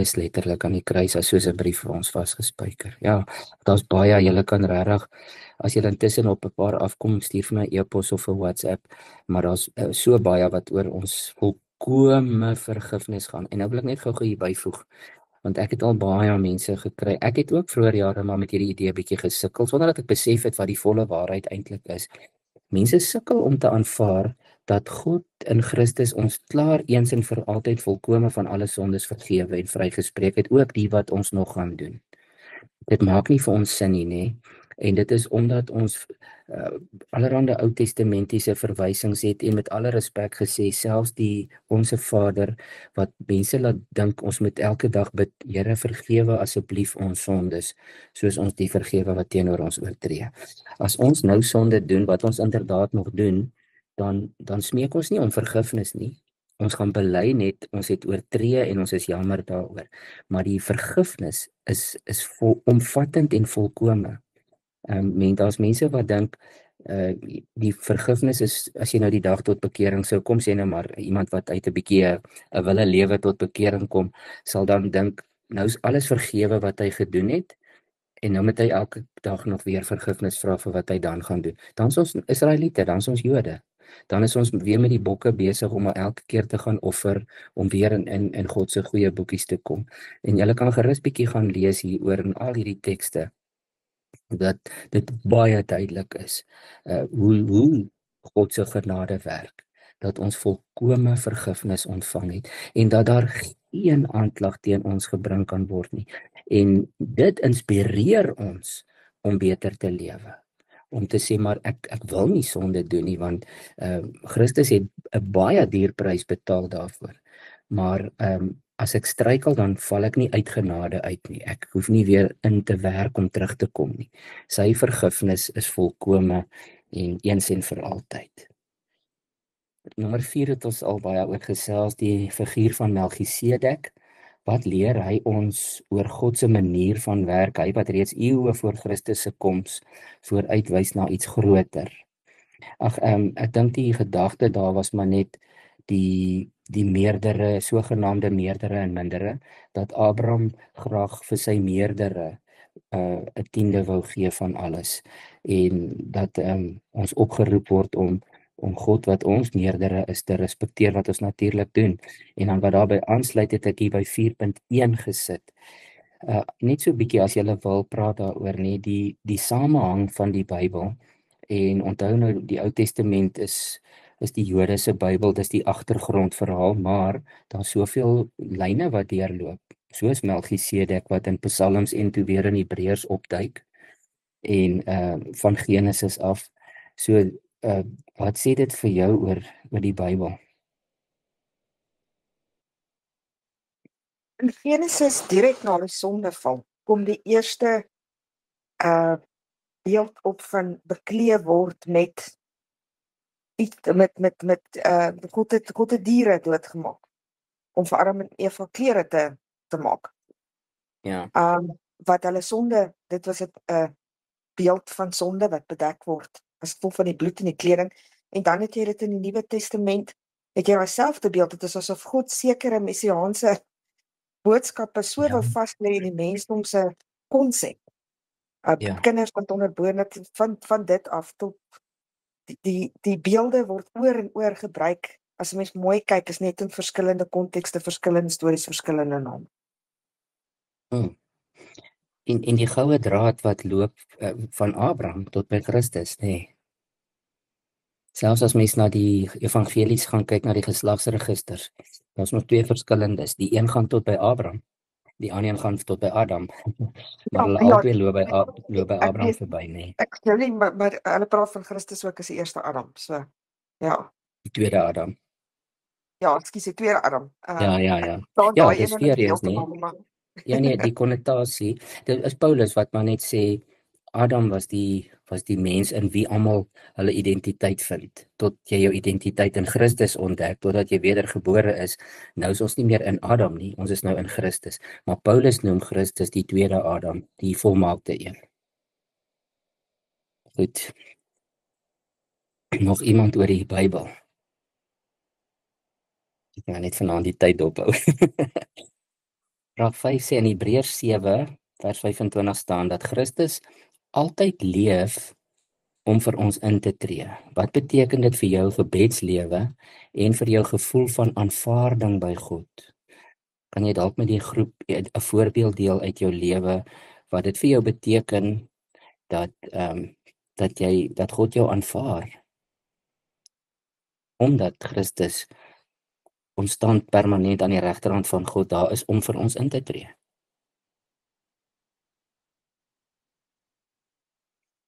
is letterlik aan die kruis as soos 'n brief vir ons vasgespijker. Ja, daar's baie, julle kan regtig, as julle intussen op 'n paar afkom, stuur vir my e-pos of 'n WhatsApp, maar daar's so baie wat oor ons volkome vergifnis gaan. En nou wil ek net gou hier byvoeg, want ek het al baie mense gekry. Ek het ook vroeër jare maar met hierdie idee 'n bietjie gesukkel, sonder dat ek besef het wat die volle waarheid eintlik is. Mense sukkel om te aanvaar dat God in Christus ons klaar eens en vir altyd volkome van alle sondes vergewe en vrygespreek het, ook die wat ons nog gaan doen. Dit maak nie vir ons sin nie, nê? En dit is omdat ons allerhande Ou Testamentiese verwysings het, en met alle respek gesê, selfs die Onse Vader, wat mense laat dink ons moet elke dag bid, Here vergewe asseblief ons sondes, soos ons die vergewe wat teenoor ons oortree. As ons nou sonde doen, wat ons inderdaad nog doen, dan smeek ons nie om vergifnis nie. Ons gaan bely net, ons het oortree en ons is jammer daaroor. Maar die vergifnis is omvattend en volkome. Daar's mense wat dink, die vergifnis is, as jy nou die dag tot bekering sou kom, sê nou maar, iemand wat uit 'n bietjie 'n wille lewe tot bekering kom, sal dan dink, nou is alles vergewe wat hy gedoen het, en nou moet hy elke dag nog weer vergifnis vra vir wat hy dan gaan doen. Dan is ons Israeliete, dan is ons Jode. Dan is ons weer met die bokke besig om elke keer te gaan offer, om weer in God se goeie boekies te kom. En julle kan gerus bietjie gaan lees hieroor in al hierdie tekste, dat dit baie duidelik is, hoe God se genade werk, dat ons volkome vergifnis ontvang het, en dat daar een aanklag teen ons gebring kan word nie. En dit inspireer ons om beter te lewe. Om te sê, maar ek wil nie sonde doen nie, want Christus het 'n baie duur prys betaal daarvoor. Maar as ek struikel, dan val ek nie uit genade uit nie. Ek hoef nie weer in te werk om terug te kom nie. Sy vergifnis is volkome en eens en vir altyd. Nommer 4 het ons al baie oor gesels, die figuur van Melchisedek. Wat leer hy ons oor God se manier van werk? Hy wat reeds eeue voor Christus se koms vooruitwys na iets groter. Ek dink die gedagte daar was maar net die meerdere, sogenaamde meerdere en mindere, dat Abraham graag vir sy meerdere 'n tiende wou gee van alles, en dat ons opgeroep word om God wat ons meerdere is te respekteer, wat ons natuurlik doen. En dan wat daarbey aansluit, het ek hier by 4.1 gesit. Net so 'n bietjie as jy wil praat daaroor, nie die samehang van die Bybel. En onthou nou, die Ou Testament is die Jode se Bybel, dis die agtergrondverhaal, maar daar's soveel lyne wat deurloop, soos Melchisedek wat in Psalms en toe weer in Hebreërs opduik, en van Genesis af. So wat sê dit vir jou oor die Bybel? In Genesis, direk na die sondeval, kom die eerste beeld op van bekleed word met iets, God het diere doodgemaak om vir Adam en Eva klere te maak. Ja. Wat hulle sonde, dit was 'n beeld van sonde wat bedek word as gevolg van die bloed in die kleding. En dan het jy dit in die Nuwe Testament, het jy dieselfde beeld. Dit is asof God sekere messiaanse boodskappe so wil vaslê in die mensdom se konsep. Kinders wat onderbore van dit af tot die beelde word oor en oor gebruik. As jy mens mooi kyk, is net in verskillende kontekste, verskillende stories, verskillende name. En die goue draad wat loop van Abraham tot by Christus, nee. Selfs as mens na die evangelies gaan kyk, na die geslagsregisters, daar's nog 2 verskillendes. Die een gaan tot by Abraham, die ander een gaan tot by Adam. Maar hulle albei loop by Abraham verby, nee. Ek sê nie, maar hulle praat van Christus ook as die eerste Adam, so, ja. Die tweede Adam. Ja, ekskuus, die tweede Adam. Ja. Ja, dis weer eens, nee. Ja, nee, die konnotasie, dit is Paulus wat maar net sê, Adam was die mens in wie almal hulle identiteit vind, tot jy jou identiteit in Christus ontdek, totdat jy wedergebore is. Nou is ons nie meer in Adam nie, ons is nou in Christus. Maar Paulus noem Christus die tweede Adam, die volmaakte een. Goed. Nog iemand oor die Bybel? Ek gaan net vanaand die tyd dophou. Vraag 5 sê in Hebreërs 7 vers 25 staan dat Christus altyd leef om vir ons in te tree. Wat beteken dit vir jou gebedslewe en vir jou gevoel van aanvaarding by God? Kan jy dalk met die groep 'n voorbeeld deel uit jou lewe wat dit vir jou beteken dat God jou aanvaar? Omdat Christus konstant permanent aan die regterhand van God daar is om vir ons in te tree.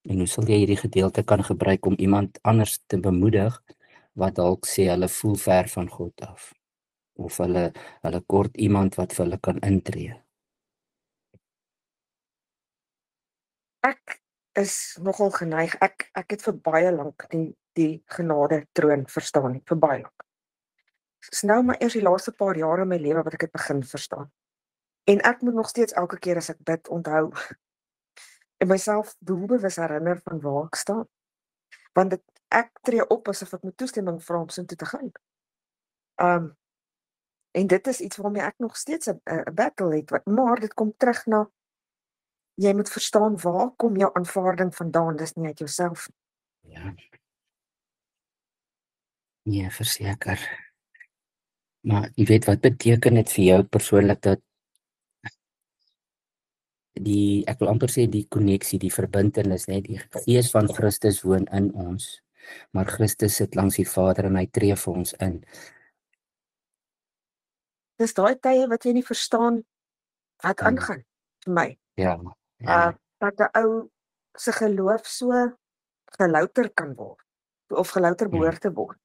En hoe sal jy hierdie gedeelte kan gebruik om iemand anders te bemoedig wat dalk sê hulle voel ver van God af, of hulle kort iemand wat vir hulle kan intree? Ek is nogal geneig, ek het vir baie lank die genade troon verstaan nie, vir baie lank. Dis nou maar eers die laaste paar jare in my lewe wat ek het begin verstaan. En ek moet nog steeds elke keer as ek bid onthou en myself doelbewus herinner van waar ek staan. Want ek tree op asof ek met toestemming vra om so toe te gaan. En dit is iets waarmee ek nog steeds 'n battle het, maar dit kom terug na jy moet verstaan waar kom jou aanvaarding vandaan, dis nie uit jouself. Ja. Nee, verseker. Maar jy weet, wat beteken dit vir jou persoonlik dat ek wil amper sê die koneksie, die verbintenis, net die Gees van Christus woon in ons, maar Christus sit langs die Vader en hy tree vir ons in. dis daai tye wat jy nie verstaan wat aangaan vir my. Ja. Dat 'n ou se geloof so gelouter kan word, of gelouter behoort te word.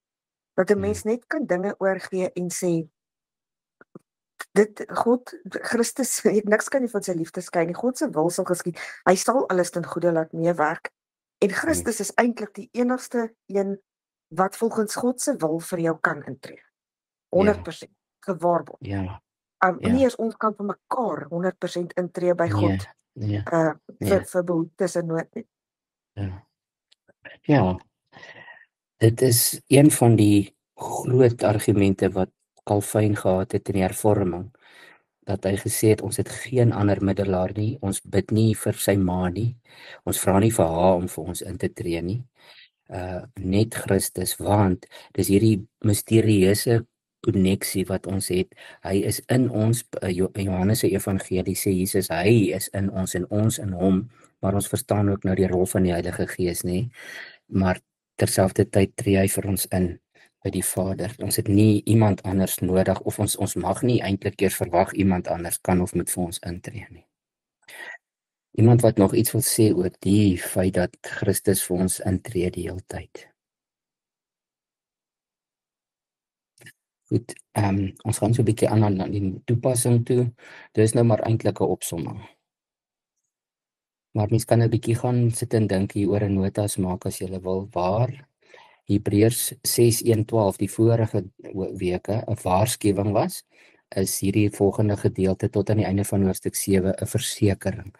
Dat 'n mens net kan dinge oorgee en sê, God, Christus, niks kan nie van sy liefde skei nie. God se wil sal geskied. Hy sal alles ten goeie laat meewerk. En Christus is eintlik die enigste een wat volgens God se wil vir jou kan intree. 100% gewaarborg. Nie eens ons kan vir mekaar 100% intree by God vir behoeftes en nood nie. Ja. Dit is een van die groot argumente wat Calvin gehad het in die hervorming, dat hy gesê het, ons het geen ander middelaar nie, ons bid nie vir sy ma nie, ons vra nie vir haar om vir ons in te tree nie, net Christus, want dis hierdie misterieuse koneksie wat ons het. Hy is in ons, Johannes se evangelie sê Jesus, hy is in ons en ons in hom, maar ons verstaan ook nou die rol van die Heilige Gees, nie? Maar terselfdertyd tree hy vir ons in by die Vader. Ons het nie iemand anders nodig, of ons mag nie eintlik eers verwag iemand anders kan of moet vir ons intree nie. Iemand wat nog iets wil sê oor die feit dat Christus vir ons intree die hele tyd. Goed, ons gaan so 'n bietjie aan die toepassing toe. Dit is nou maar eintlik 'n opsomming. Maar mens kan 'n bietjie gaan sit en dink hier oor 'n notas maak as jy wil, waar Hebreërs 6:1-12 die vorige weke 'n waarskuwing was, is hierdie volgende gedeelte tot aan die einde van hoofstuk 7 'n versekering.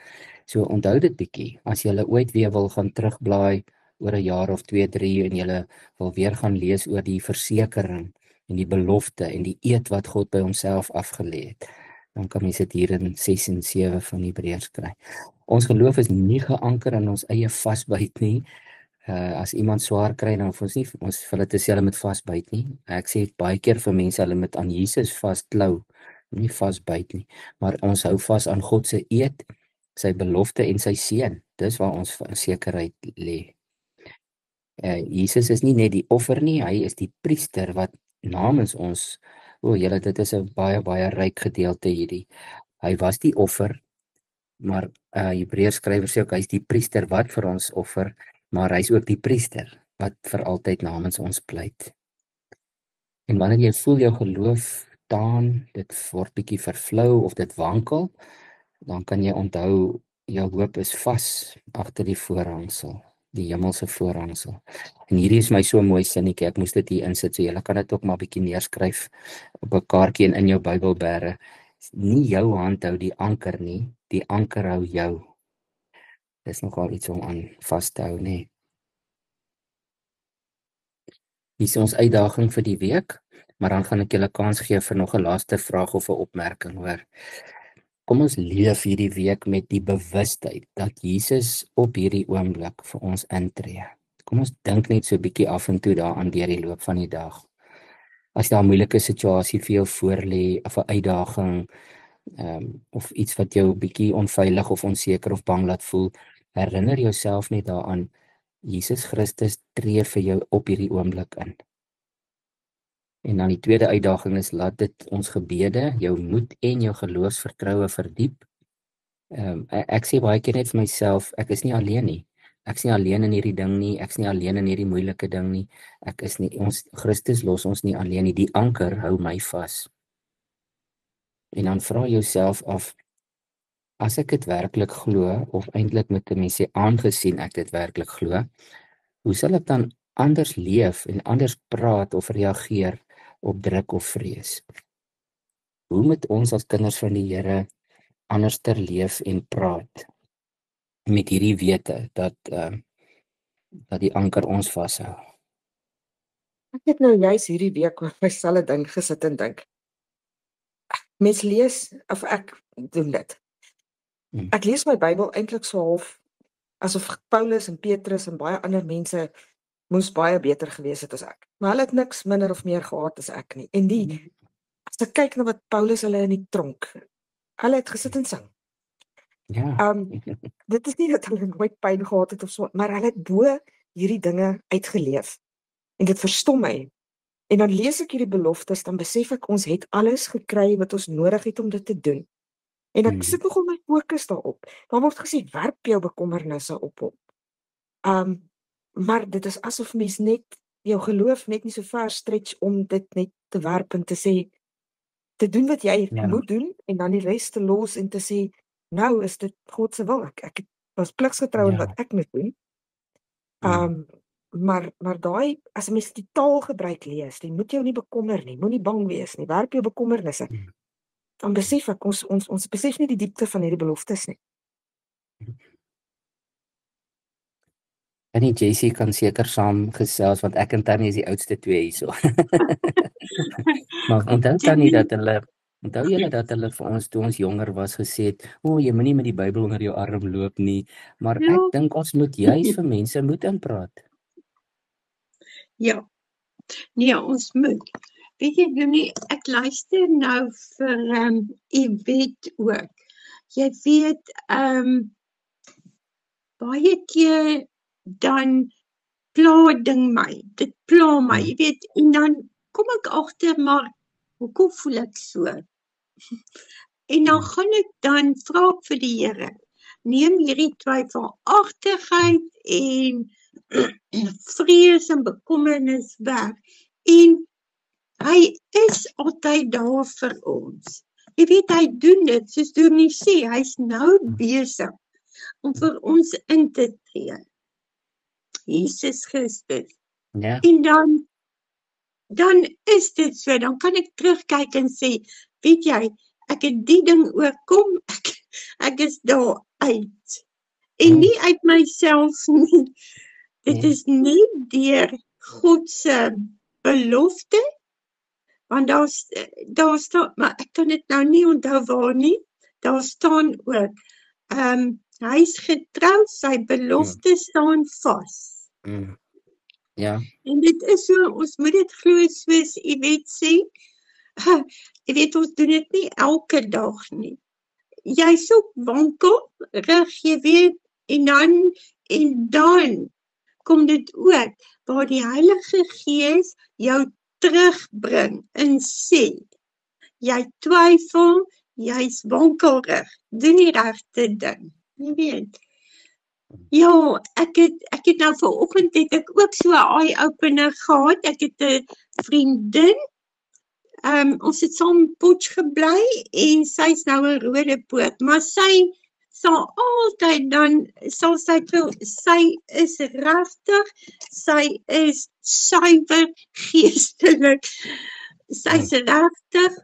So onthou dit bietjie, as jy ooit weer wil gaan terugblaai oor 'n jaar of 2, 3 en jy wil weer gaan lees oor die versekering en die belofte en die eed wat God by homself afgelê het, dan kan mens dit hier in 6 en 7 van Hebreërs kry. Ons geloof is nie geanker in ons eie vasbyt nie. As iemand swaar kry, dan ons nie ons vir hulle te sê hulle moet vasbyt nie. Ek sê baie keer vir mense hulle moet aan Jesus vasklou, nie vasbyt nie. Maar ons hou vas aan God se eed, sy belofte en sy seën. Dis waar ons sekerheid lê. Jesus is nie net die offer nie, hy is die priester wat namens ons, dit is 'n baie ryk gedeelte hierdie. Hy was die offer, maar Hebreërs skrywer sê ook hy is die priester wat vir ons offer, maar hy is ook die priester wat vir altyd namens ons pleit. En wanneer jy voel jou geloof staan, dit word bietjie vervlou of dit wankel, dan kan jy onthou jou hoop is vas agter die voorhangsel, die hemelse voorhangsel. En hierdie is my so mooi sinnetjie, ek moes dit hier insit, so julle kan dit ook maar bietjie neerskryf op 'n kaartjie en in jou Bybel bære. Nie jou hand hou die anker nie, die anker hou jou. Dis nogal iets om aan vas te hou, nee. Hier is ons uitdaging vir die week, maar dan gaan ek julle kans gee vir nog 'n laaste vraag of 'n opmerking, hoor. Kom ons leef hierdie week met die bewustheid dat Jesus op hierdie oomblik vir ons intree. Kom ons dink net so 'n bietjie af en toe daaraan deur die loop van die dag. As daar 'n moeilike situasie vir jou voorlê, of 'n uitdaging, of iets wat jou 'n bietjie onveilig of onseker of bang laat voel, herinner jouself net daaraan, Jesus Christus tree vir jou op hierdie oomblik in. En dan die tweede uitdaging is, laat dit ons gebede, jou moed en jou geloofsvertroue verdiep. Ek sê baie keer net vir myself, ek is nie alleen nie. Ek is nie alleen in hierdie ding nie, ek is nie alleen in hierdie moeilike ding nie. Christus los ons nie alleen nie, die anker hou my vas. En dan vra jouself af, as ek dit werklik glo, of eintlik met mense aangesien ek dit werklik glo, hoe sal ek dan anders leef en anders praat of reageer op druk of vrees? Hoe moet ons as kinders van die Here anders leef en praat met hierdie wete dat die anker ons vashou? Ek het nou juis hierdie week oor myselfe ding gesit en dink. Mens lees, of ek doen dit. Ek lees my Bybel eintlik so half asof Paulus en Petrus en baie ander mense moes baie beter gewees het as ek. Maar hulle het niks minder of meer gehad as ek nie. En as ek kyk na wat Paulus hulle in die tronk, hulle het gesit en sing. Ja. Dit is nie dat hulle nooit pyn gehad het of so, maar hulle het bo hierdie dinge uitgeleef. En dit verstom my. En dan lees ek hierdie beloftes, dan besef ek ons het alles gekry wat ons nodig het om dit te doen. En ek sit nogal my fokus daarop. Daar word gesê werp jou bekommernisse op hom. Maar dit is asof mens net jou geloof net nie so ver stretch om dit net te werp en te sê te doen wat jy moet doen en dan die res te los en te sê nou is dit God se wil. Ek was pligsgetrou in wat ek moet doen. Maar daai as jy mens die taalgebruik lees, jy moet jou nie bekommer nie, moenie bang wees nie, werp jou bekommernisse. Dan besef ek ons besef nie die diepte van hierdie beloftes nie. En die JC kan seker saam gesels want ek en Tannie is die oudste twee hierso. Maar onthou Tannie dat julle dat hulle vir ons toe ons jonger was gesê het, jy moenie met die Bybel onder jou arm loop nie, maar ek dink ons moet juis vir mense moet inpraat. Ja. Nee, ons moet. Weet jy nie, ek luister nou vir Yvette ook. Jy weet, baie keer dan pla ding my, dit pla my, jy weet, en dan kom ek agter, maar hoekom voel ek so? En dan gaan ek dan vra ek vir die Here, neem hierdie twyfelagtigheid en vrees en bekommernis weg, en hy is altyd daar vir ons. Jy weet, hy doen dit, soos Dominee sê, hy's nou besig om vir ons in te tree. Jesus Christus. Ja. En dan is dit so, dan kan ek terugkyk en sê, weet jy, ek het die ding oorkom, ek is daar uit. En nie uit myself nie. Dit is nie deur God se belofte, want daar staan, maar ek kan dit nou nie onthou waar nie, daar staan ook, hy is getrou, sy belofte staan vas. Ja. En dit is so, ons moet dit glo soos Yvette sê, jy weet, ons doen dit nie elke dag nie. Jy is op wankel, jy weet, en dan kom dit ook, waar die Heilige Gees jou terugbring en sê, jy twyfel, jy is wankelrig, doen die regte ding, jy weet. Ja, ek het nou vanoggend het ek ook so 'n eye-opener gehad, ek het 'n vriendin, ons het saam in Potch gebly, en sy is nou 'n Rodepoort, maar sy sal altyd dan, sy is regtig, sy is suiwer geestelik, sy is regtig,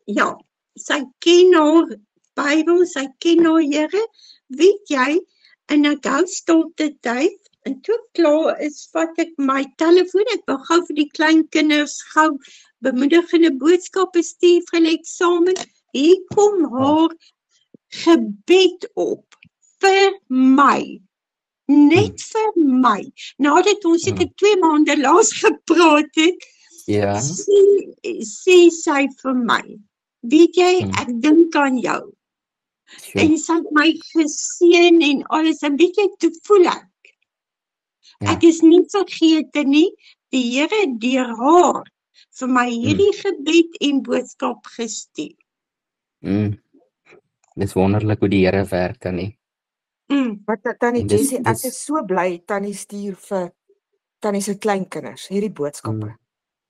ja, sy ken haar Bybel, sy ken haar Here, weet jy, en ek hou stilte tyd, en toe klaar is, vat ek my telefoon, ek wil gou vir die klein kinders gou bemoedigende boodskappe stuur vir hulle eksamen, hier kom haar gebed op, vir my, net vir my, nadat ons het 2 maande laas gepraat het, sê sy vir my, weet jy, ek dink aan jou, en sy het my geseën en alles, en weet jy, toe voel ek is nie vergete nie, die Here het deur haar vir my hierdie gebed en boodskap gestuur. Dis wonderlik hoe die Here werk, Tannie. Wat Tannie Jessie, ek is so bly, Tannie stuur vir Tannie se kleinkinders, hierdie boodskappe.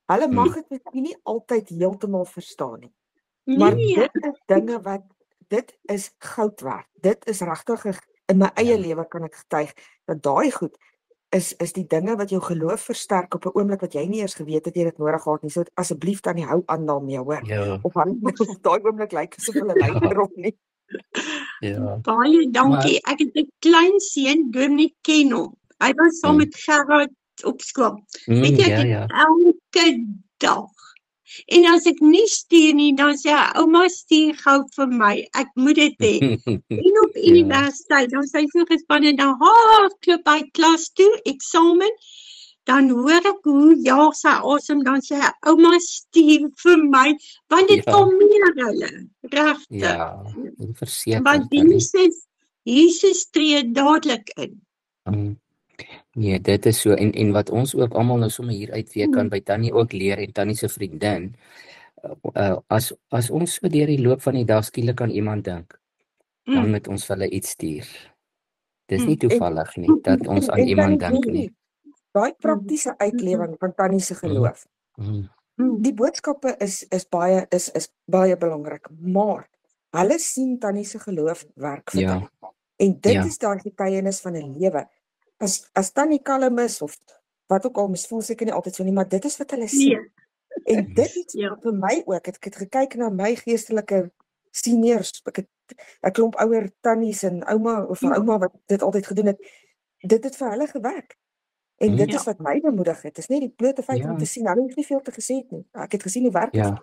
Hulle mag dit miskien nie altyd heeltemal verstaan nie, maar dit is dinge wat, dit is goud werd. Dit is regtig, in my eie lewe kan ek getuig, dat daai goed is die dinge wat jou geloof versterk op 'n oomblik wat jy nie eers geweet het jy dit nodig gehad nie. So asseblief Tannie, hou aan daarmee, hoor. Of daai oomblik lyk asof hulle luister of nie. Baie dankie. Ek het 'n klein seun, Dominee ken hom. Hy was saam met Gerard op skool. Weet jy, elke dag. En as ek nie stuur nie, dan sê hy, ouma stuur gou vir my, ek moet dit hê. En op universiteit, dan sy so gespanne, dan hardloop hy klas toe, eksamen, dan hoor ek hoe jaag sy asem, dan sê hy, ouma stuur vir my, want dit kalmeer hulle, regtig. Ja, verseker. Want Jesus tree dadelik in. Nee, dit is so en wat ons ook almal nou sommer hier uit weet kan by Tannie ook leer en Tannie se vriendin. As ons so deur die loop van die dag skielik aan iemand dink, dan moet ons vir hulle iets stuur. Dis nie toevallig nie dat ons aan iemand dink nie. Daai praktiese uitlewing van Tannie se geloof. Die boodskappe is baie belangrik, maar hulle sien Tannie se geloof werk vir Tannie. En dit is daai getuienis van 'n lewe. As Tannie kalm is of wat ook al, mens voel seker nie altyd so nie, maar dit is wat hulle sien. En dit is vir my ook, ek het gekyk na my geestelike seniors, ek het 'n klomp ouer tannies en ouma wat dit altyd gedoen het. Dit het vir hulle gewerk. En dit is wat my bemoedig het. Dit is nie die blote feit om te sien, hulle hoef nie veel te gesê nie. Ek het gesien hoe werk dit.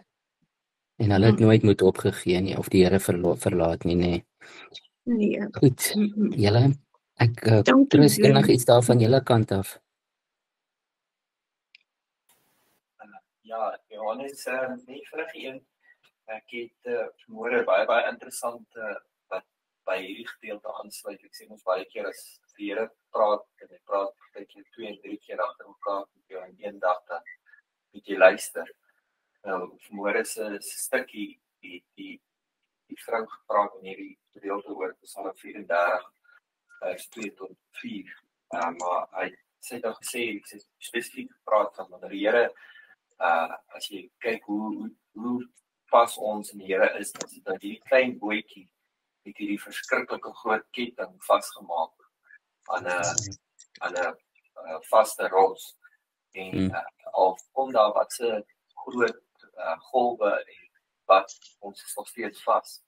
En hulle het nooit moet opgegee nie of die Here verlaat nie, nee. Goed. Julle, ek trus enigiets daar van julle kant af. Ja, Johannes, nie vinnig een. Ek het vanmôre baie interessant wat by hierdie gedeelte aansluit. Ek sê ons baie keer as die Here praat en hy praat baie keer 2 en 3 keer agter mekaar met jou in een dag, dan moet jy luister. Nou, vanmôre se stukkie die vrou gepraat in hierdie gedeelte oor Psalm 34 vers 2 tot 4. Maar sy het dan gesê, sy het spesifiek gepraat van wanneer die Here as jy kyk hoe pas ons in die Here is, dat hierdie klein bootjie het hierdie verskriklike groot ketting vasgemaak aan 'n vaste rots. En al kom daar wat se groot golwe en wat ons is nog steeds vas.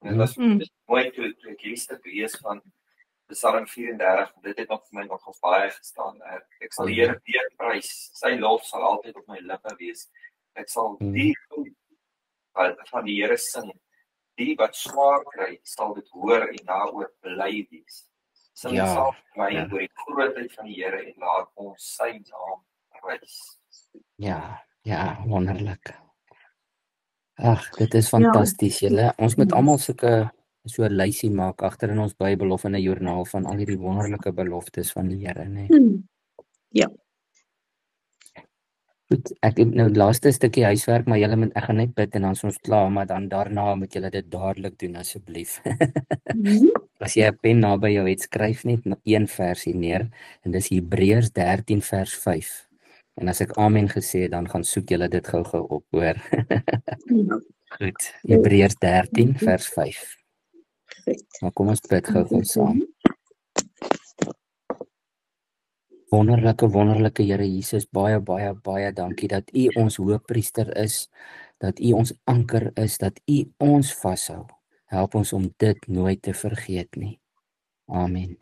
En dit was mooi toe ek hierdie stuk lees van Psalm 34, dit het nog vir my nog baie gestaan. Ek sal die Here weer prys, sy lof sal altyd op my lippe wees. Ek sal die van die Here sing. Die wat swaar kry, sal dit hoor en daaroor bly wees. Sing saam met my oor die grootheid van die Here en laat ons sy naam prys. Ja, wonderlik. Ag, dit is fantasties, julle. Ons moet almal so 'n lysie maak agter in ons Bybel of in 'n joernaal van al hierdie wonderlike beloftes van die Here, né? Ja. Goed, ek het nou laaste stukkie huiswerk, maar ek gaan net bid en dan is ons klaar, maar dan daarna moet julle dit dadelik doen asseblief. As jy 'n pen naby jou het, skryf net een versie neer en dis Hebreërs 13 vers 5. En as ek amen gesê het, dan gaan soek julle dit gou-gou op, hoor. Goed, Hebreërs 13 vers 5. Maar kom ons bid gou-gou saam. Wonderlike Here Jesus, baie dankie dat U ons hoëpriester is, dat U ons anker is, dat U ons vashou. Help ons om dit nooit te vergeet nie. Amen.